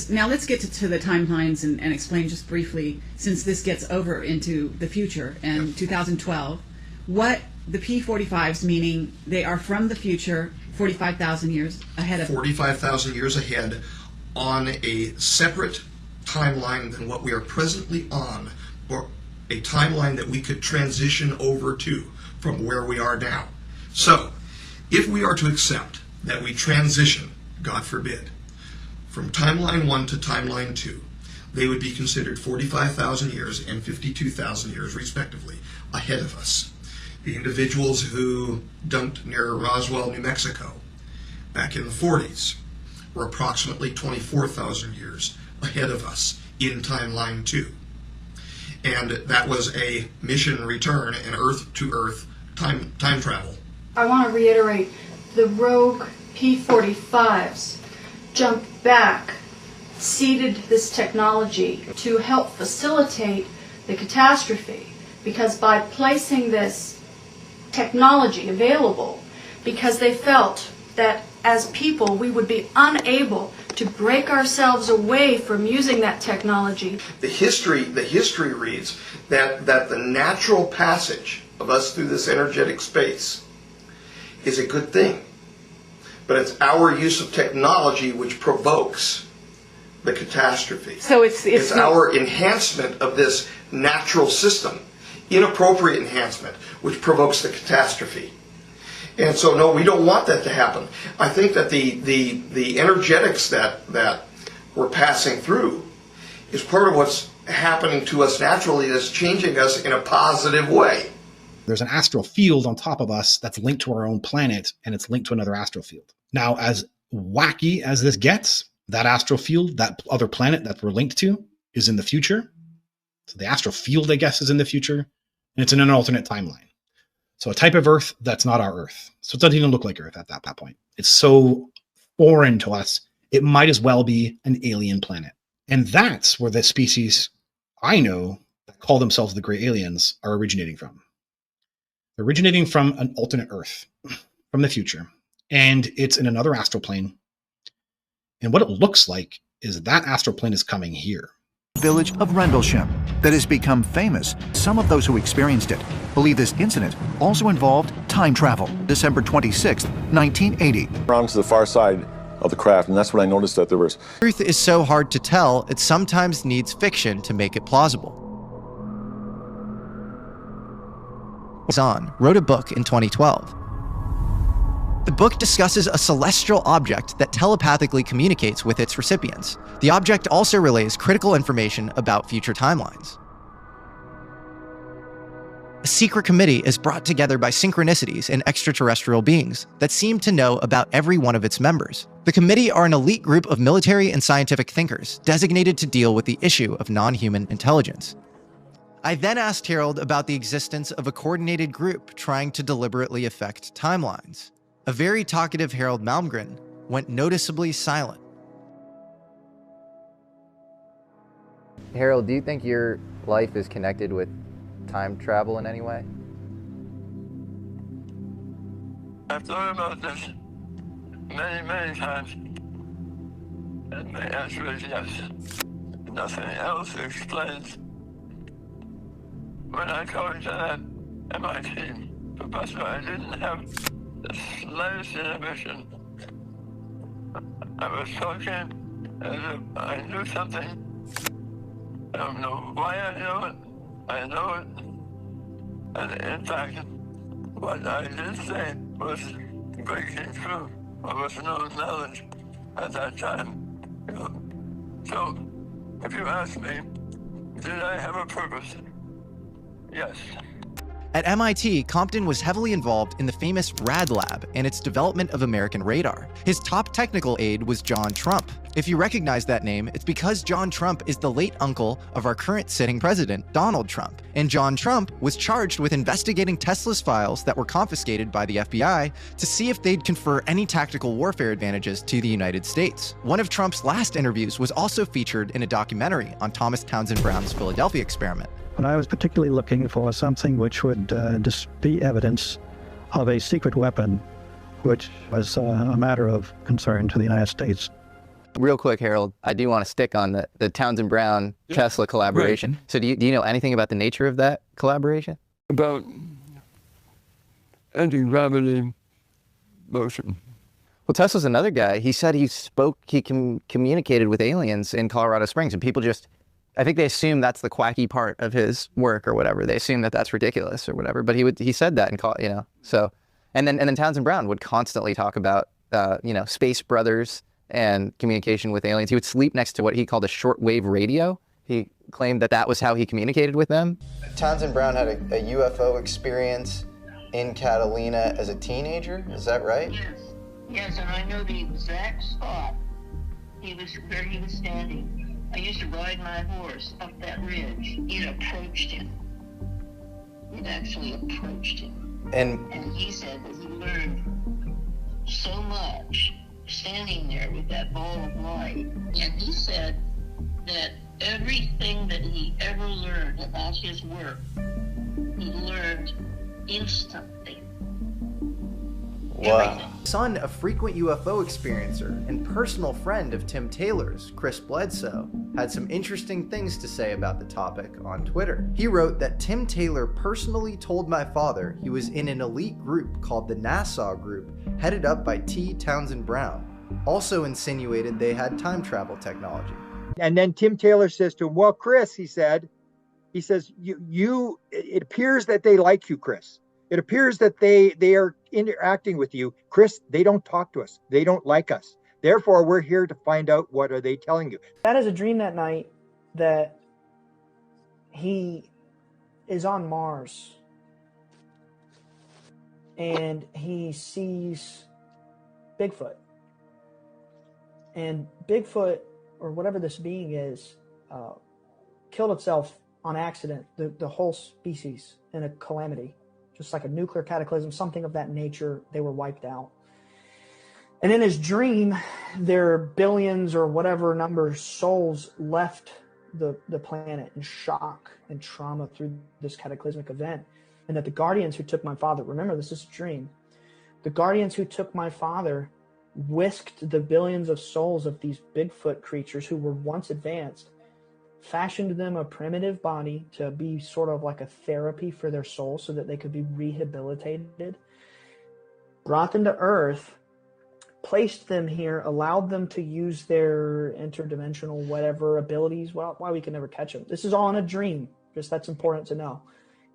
Now let's get to the timelines and explain just briefly, since this gets over into the future and 2012, what the P45s, meaning they are from the future 45,000 years ahead of 45,000 years ahead on a separate timeline than what we are presently on, or a timeline that we could transition over to from where we are now. So, if we are to accept that we transition, God forbid, from timeline 1 to timeline 2, they would be considered 45,000 years and 52,000 years, respectively, ahead of us. The individuals who dumped near Roswell, New Mexico, back in the 40s, were approximately 24,000 years ahead of us in timeline 2. And that was a mission return, an Earth-to-Earth time travel. I want to reiterate, the rogue P45s jumped back, seeded this technology to help facilitate the catastrophe, because by placing this technology available, because they felt that as people we would be unable to break ourselves away from using that technology. The history reads that the natural passage of us through this energetic space is a good thing. But it's our use of technology which provokes the catastrophe. So it's our enhancement of this natural system, inappropriate enhancement, which provokes the catastrophe. And so, no, we don't want that to happen. I think that the energetics that we're passing through is part of what's happening to us naturally, that's changing us in a positive way. There's an astral field on top of us that's linked to our own planet, and it's linked to another astral field. Now, as wacky as this gets, that astral field, that other planet that we're linked to, is in the future. So the astral field, I guess, is in the future, and it's in an alternate timeline. So a type of Earth that's not our Earth. So it doesn't even look like Earth at that point. It's so foreign to us, it might as well be an alien planet. And that's where the species I know that call themselves the Gray Aliens are originating from. They're originating from an alternate Earth, from the future. And it's in another astral plane. And what it looks like is that astral plane is coming here. Village of Rendlesham that has become famous. Some of those who experienced it believe this incident also involved time travel. December 26, 1980. Around to the far side of the craft, and that's when I noticed that there was... Truth is so hard to tell, it sometimes needs fiction to make it plausible. Zahn wrote a book in 2012. The book discusses a celestial object that telepathically communicates with its recipients. The object also relays critical information about future timelines. A secret committee is brought together by synchronicities and extraterrestrial beings that seem to know about every one of its members. The committee are an elite group of military and scientific thinkers designated to deal with the issue of non-human intelligence. I then asked Harold about the existence of a coordinated group trying to deliberately affect timelines. A very talkative Harold Malmgren went noticeably silent. Harold, do you think your life is connected with time travel in any way? I've thought about this many times, and my answer is yes. Nothing else explains. When I go into that MIT professor, I didn't have the slightest inhibition. I was talking as if I knew something. I don't know why I know it. I know it. And in fact, what I did say was breaking through what was known knowledge at that time. So, if you ask me, did I have a purpose? Yes. At MIT, Compton was heavily involved in the famous RAD Lab and its development of American radar. His top technical aide was John Trump. If you recognize that name, it's because John Trump is the late uncle of our current sitting president, Donald Trump. And John Trump was charged with investigating Tesla's files that were confiscated by the FBI to see if they'd confer any tactical warfare advantages to the United States. One of Trump's last interviews was also featured in a documentary on Thomas Townsend Brown's Philadelphia experiment. But I was particularly looking for something which would be evidence of a secret weapon, which was a matter of concern to the United States. Real quick, Harold, I do want to stick on the Townsend Brown Tesla collaboration. Right. So do you know anything about the nature of that collaboration? About anti-gravity motion. Well, Tesla's another guy. He said he communicated with aliens in Colorado Springs, and people just, I think they assume that's the quacky part of his work or whatever. They assume that that's ridiculous or whatever. But he said that and so, and then Townsend Brown would constantly talk about space brothers and communication with aliens. He would sleep next to what he called a shortwave radio. He claimed that was how he communicated with them. Townsend Brown had a UFO experience in Catalina as a teenager. Is that right? Yes, and I know the exact spot where he was standing. I used to ride my horse up that ridge. It approached him. It actually approached him. And he said that he learned so much standing there with that ball of light. And he said that everything that he ever learned about his work, he learned instantly. Wow. Son, a frequent UFO experiencer and personal friend of Tim Taylor's, Chris Bledsoe, had some interesting things to say about the topic on Twitter. He wrote that Tim Taylor personally told my father he was in an elite group called the Nassau Group, headed up by T. Townsend Brown. Also insinuated they had time travel technology. And then Tim Taylor says to him, well, Chris, he says, it appears that they like you, Chris. It appears that they are interacting with you. Chris, they don't talk to us. They don't like us. Therefore, we're here to find out what are they telling you. That is a dream that night that he is on Mars and he sees Bigfoot. And Bigfoot, or whatever this being is, killed itself on accident, the whole species, in a calamity. Just like a nuclear cataclysm, something of that nature, they were wiped out. And in his dream, their billions or whatever number of souls left the planet in shock and trauma through this cataclysmic event. And that the guardians who took my father, remember this is a dream, the guardians who took my father whisked the billions of souls of these Bigfoot creatures who were once advanced, fashioned them a primitive body to be sort of like a therapy for their soul so that they could be rehabilitated, brought them to Earth, placed them here, allowed them to use their interdimensional whatever abilities. Well, why we can never catch them. This is all in a dream. Just that's important to know.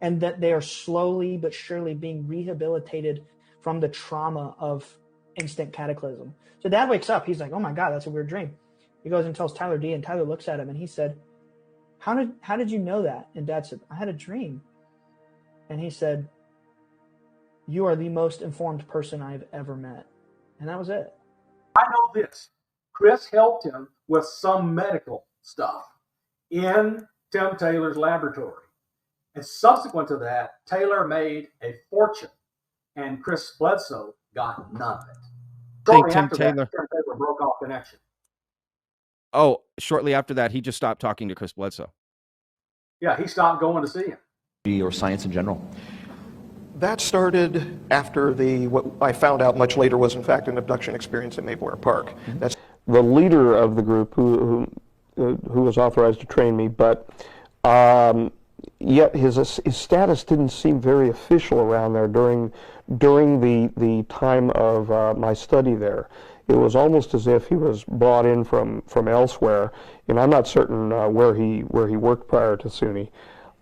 And that they are slowly but surely being rehabilitated from the trauma of instant cataclysm. So Dad wakes up. He's like, oh my God, that's a weird dream. He goes and tells Tyler D, and Tyler looks at him and he said, how did you know that? And Dad said, I had a dream. And he said, you are the most informed person I've ever met. And that was it. I know this. Chris helped him with some medical stuff in Tim Taylor's laboratory. And subsequent to that, Taylor made a fortune and Chris Bledsoe got none of it. Shortly after that, Tim Taylor broke off connection. Oh, shortly after that, he just stopped talking to Chris Bledsoe. Yeah, he stopped going to see him. Or science in general. That started after what I found out much later was in fact an abduction experience at Mayflower Park. That's the leader of the group who was authorized to train me, but yet his status didn't seem very official around there during the time of my study there. It was almost as if he was brought in from elsewhere, and I'm not certain where he worked prior to SUNY,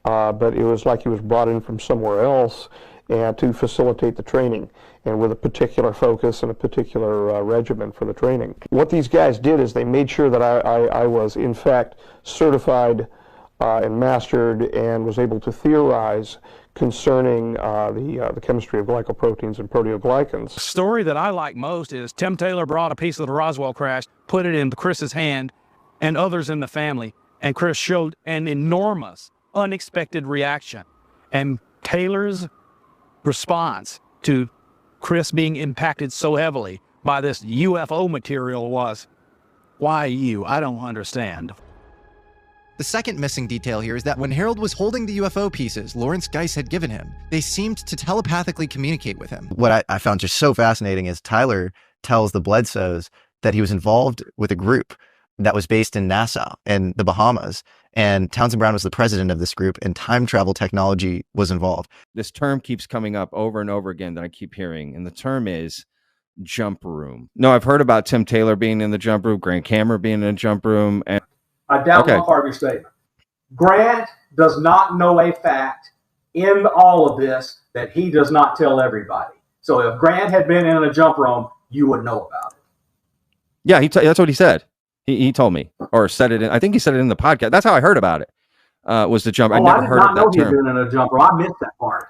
but it was like he was brought in from somewhere else and to facilitate the training, and with a particular focus and a particular regimen for the training. What these guys did is they made sure that I was in fact certified and mastered and was able to theorize concerning the chemistry of glycoproteins and proteoglycans. The story that I like most is Tim Taylor brought a piece of the Roswell crash, put it in Chris's hand and others in the family, and Chris showed an enormous, unexpected reaction. And Taylor's response to Chris being impacted so heavily by this UFO material was, why you? I don't understand. The second missing detail here is that when Harold was holding the UFO pieces Lawrence Geis had given him, they seemed to telepathically communicate with him. What I found just so fascinating is Tyler tells the Bledsoes that he was involved with a group that was based in Nassau in the Bahamas. And Townsend Brown was the president of this group, and time travel technology was involved. This term keeps coming up over and over again that I keep hearing, and the term is jump room. No, I've heard about Tim Taylor being in the jump room, Grant Cameron being in a jump room. And I doubt one part of your statement. Grant does not know a fact in all of this that he does not tell everybody. So if Grant had been in a jump room, you would know about it. Yeah, that's what he said. He told me, or said it. I think he said it in the podcast. That's how I heard about it. Was the jump? I never heard of that term. I did not know he'd been in a jump room. I missed that part.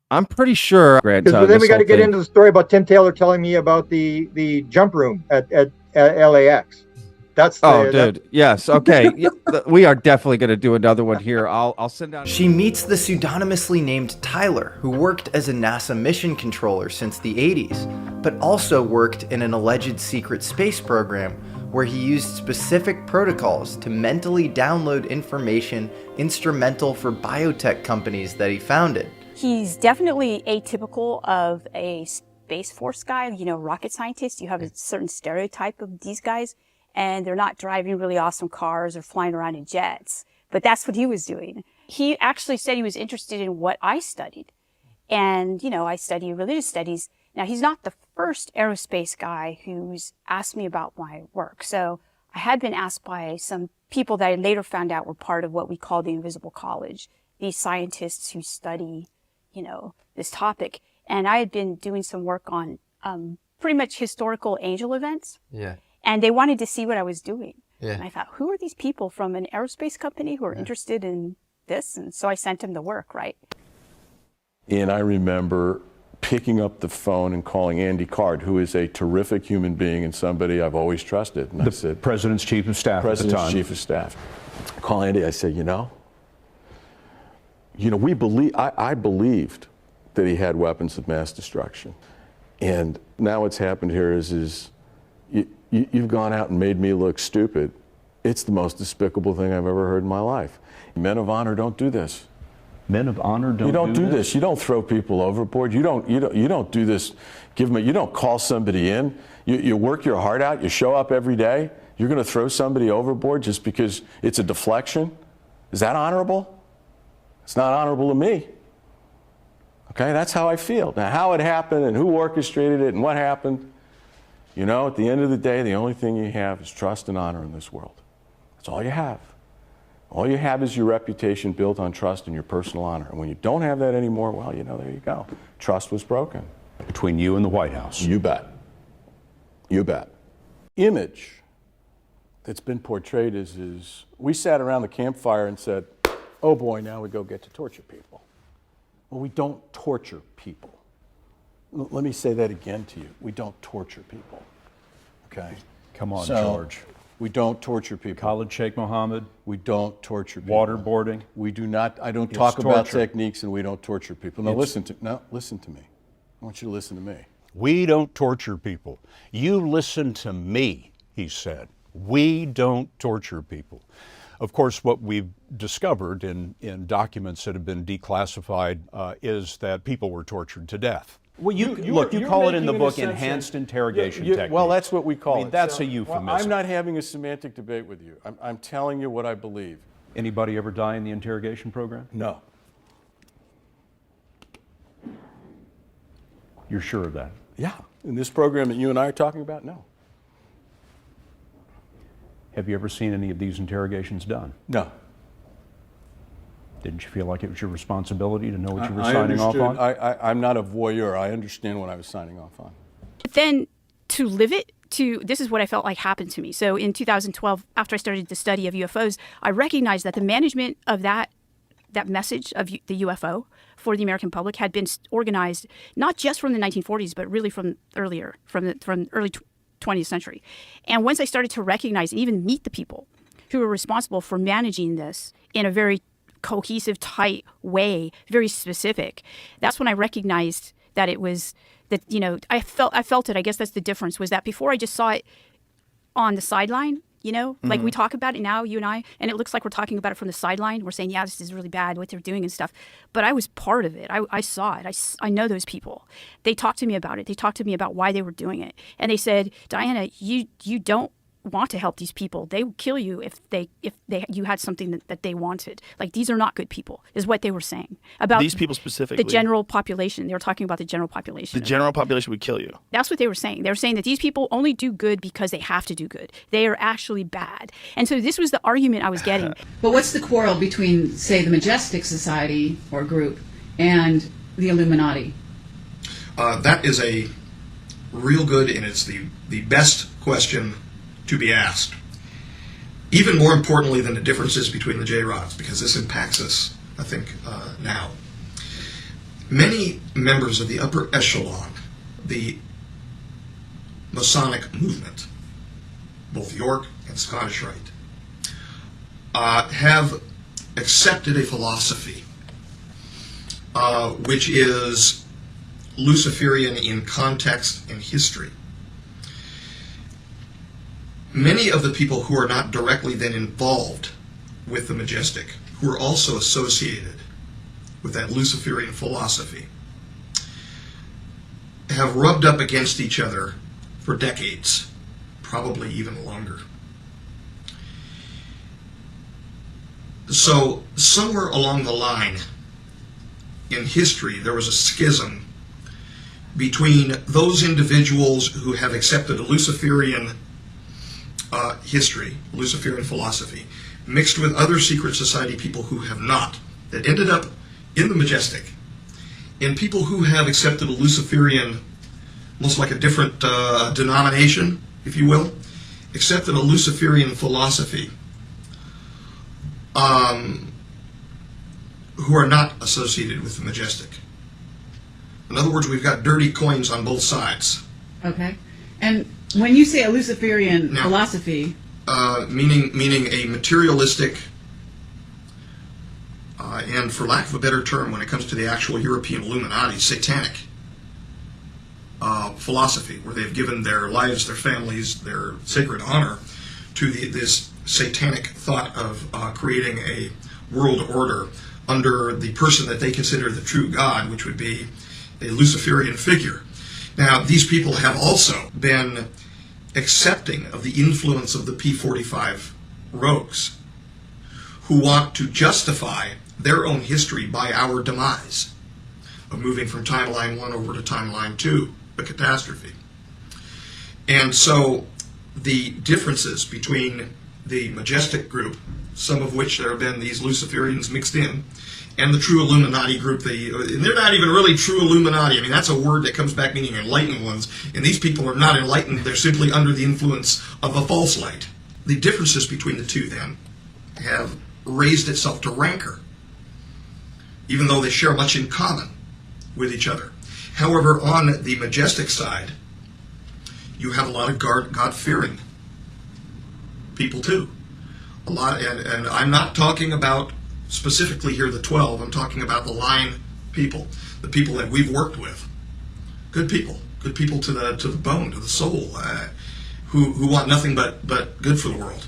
I'm pretty sure. Grant, then we got to get into the story about Tim Taylor telling me about the jump room at LAX. That's the, dude. Yes. Okay. We are definitely going to do another one here. I'll send down. She meets the pseudonymously named Tyler, who worked as a NASA mission controller since the 80s, but also worked in an alleged secret space program where he used specific protocols to mentally download information instrumental for biotech companies that he founded. He's definitely atypical of a Space Force guy, rocket scientist. You have a certain stereotype of these guys, and they're not driving really awesome cars or flying around in jets. But that's what he was doing. He actually said he was interested in what I studied. And, I study religious studies. Now, he's not the first aerospace guy who's asked me about my work. So I had been asked by some people that I later found out were part of what we call the Invisible College, these scientists who study, this topic. And I had been doing some work on pretty much historical angel events. Yeah. And they wanted to see what I was doing. Yeah. And I thought, who are these people from an aerospace company who are interested in this? And so I sent him the work, right? And I remember picking up the phone and calling Andy Card, who is a terrific human being and somebody I've always trusted. And I said, President's Chief of Staff at the time. President's Chief of Staff. I call Andy, I said, I believed that he had weapons of mass destruction. And now what's happened here is you've gone out and made me look stupid. It's the most despicable thing I've ever heard in my life. Men of honor don't do this. Men of honor don't. You don't do this. You don't throw people overboard. You don't do this. You don't call somebody in. You work your heart out. You show up every day. You're going to throw somebody overboard just because it's a deflection. Is that honorable? It's not honorable to me. Okay, that's how I feel. Now, how it happened and who orchestrated it and what happened, at the end of the day, the only thing you have is trust and honor in this world. That's all you have. All you have is your reputation built on trust and your personal honor. And when you don't have that anymore, well, there you go. Trust was broken. Between you and the White House. You bet. You bet. Image that's been portrayed is we sat around the campfire and said, oh boy, now we go get to torture people. Well, we don't torture people. Let me say that again to you. We don't torture people. Okay? Come on, George. We don't torture people. Khalid Sheikh Mohammed. We don't torture people. Waterboarding. We do not. I don't talk about techniques, and we don't torture people. Now listen to me. I want you to listen to me. We don't torture people. You listen to me, he said. We don't torture people. Of course, what we've discovered in documents that have been declassified is that people were tortured to death. Well, you call it in the book enhanced interrogation technique. Well, that's what we call it. That's a euphemism. Well, I'm not having a semantic debate with you. I'm telling you what I believe. Anybody ever die in the interrogation program? No. You're sure of that? Yeah. In this program that you and I are talking about, no. Have you ever seen any of these interrogations done? No. Didn't you feel like it was your responsibility to know what you were signing off on? I'm not a voyeur. I understand what I was signing off on. But then to live it, this is what I felt like happened to me. So in 2012, after I started the study of UFOs, I recognized that the management of that message of the UFO for the American public had been organized not just from the 1940s, but really from earlier, from early 20th century. And once I started to recognize and even meet the people who were responsible for managing this in a very cohesive, tight way, very specific, that's when I recognized that it was that, I felt it. I guess that's the difference, was that before I just saw it on the sideline, you know? Like we talk about it now, you and I, and it looks like we're talking about it from the sideline. We're saying, yeah, this is really bad, what they're doing and stuff. But I was part of it. I saw it. I know those people. They talked to me about it. They talked to me about why they were doing it. And they said, Diana, you don't want to help these people. They would kill you if you had something that they wanted. Like, these are not good people, is what they were saying about these people specifically. The general population. They were talking about the general population. The general population would kill you. That's what they were saying. They were saying that these people only do good because they have to do good. They are actually bad. And so this was the argument I was getting. But what's the quarrel between, say, the Majestic Society or group and the Illuminati? That is a real good, and it's the best question to be asked. Even more importantly than the differences between the J-Rods, because this impacts us, I think, now. Many members of the upper echelon, the Masonic movement, both York and Scottish Rite, have accepted a philosophy which is Luciferian in context and history. Many of the people who are not directly then involved with the Majestic, who are also associated with that Luciferian philosophy, have rubbed up against each other for decades, probably even longer. So somewhere along the line in history, there was a schism between those individuals who have accepted a Luciferian history, Luciferian philosophy, mixed with other secret society people who have not, that ended up in the Majestic, and people who have accepted a Luciferian, almost like a different denomination, if you will, accepted a Luciferian philosophy, who are not associated with the Majestic. In other words, we've got dirty coins on both sides. Okay. And when you say a Luciferian philosophy, meaning a materialistic, and for lack of a better term, when it comes to the actual European Illuminati, satanic philosophy, where they've given their lives, their families, their sacred honor to this satanic thought of creating a world order under the person that they consider the true God, which would be a Luciferian figure. Now, these people have also been accepting of the influence of the P45 rogues, who want to justify their own history by our demise of moving from timeline 1 over to timeline 2, the catastrophe. And so the differences between the Majestic group, some of which there have been these Luciferians mixed in, and the true Illuminati group, they're not even really true Illuminati. I mean, that's a word that comes back meaning enlightened ones, and these people are not enlightened. They're simply under the influence of a false light. The differences between the two, then, have raised itself to rancor, even though they share much in common with each other. However, on the Majestic side, you have a lot of God-fearing people, too. A lot, and I'm not talking about specifically here the 12, I'm talking about the line people, the people that we've worked with. Good people to the bone, to the soul, who want nothing but good for the world.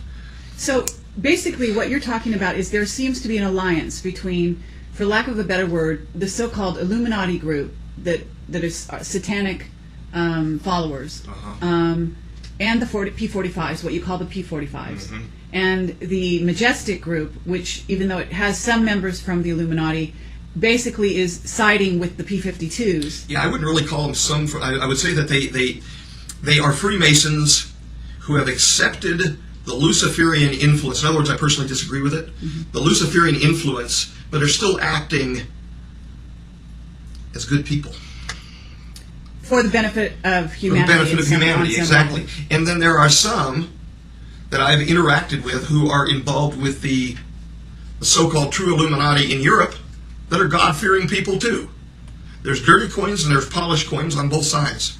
So basically what you're talking about is there seems to be an alliance between, for lack of a better word, the so-called Illuminati group that is satanic followers, and the P45s, what you call the P45s. Mm-hmm. And the Majestic group, which, even though it has some members from the Illuminati, basically is siding with the P52s. Yeah, I wouldn't really call them some. I would say that they are Freemasons who have accepted the Luciferian influence. In other words, I personally disagree with it. Mm-hmm. The Luciferian influence, but are still acting as good people. For the benefit of humanity. For the benefit of humanity, exactly. Level. And then there are some that I've interacted with who are involved with the so-called true Illuminati in Europe that are God-fearing people too. There's dirty coins and there's polished coins on both sides.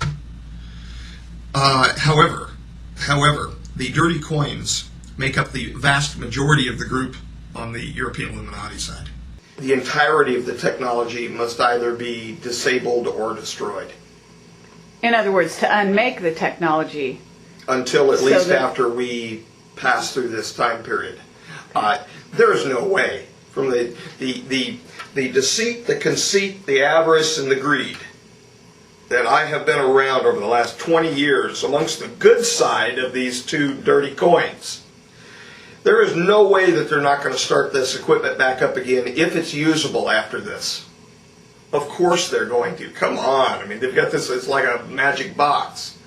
However, the dirty coins make up the vast majority of the group on the European Illuminati side. The entirety of the technology must either be disabled or destroyed. In other words, to unmake the technology. Until at least after we pass through this time period. There is no way, from the deceit, the conceit, the avarice, and the greed that I have been around over the last 20 years amongst the good side of these two dirty coins, there is no way that they're not going to start this equipment back up again if it's usable after this. Of course they're going to. Come on. I mean, they've got this, it's like a magic box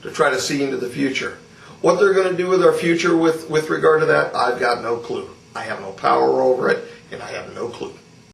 to try to see into the future. What they're going to do with our future with regard to that, I've got no clue. I have no power over it, and I have no clue.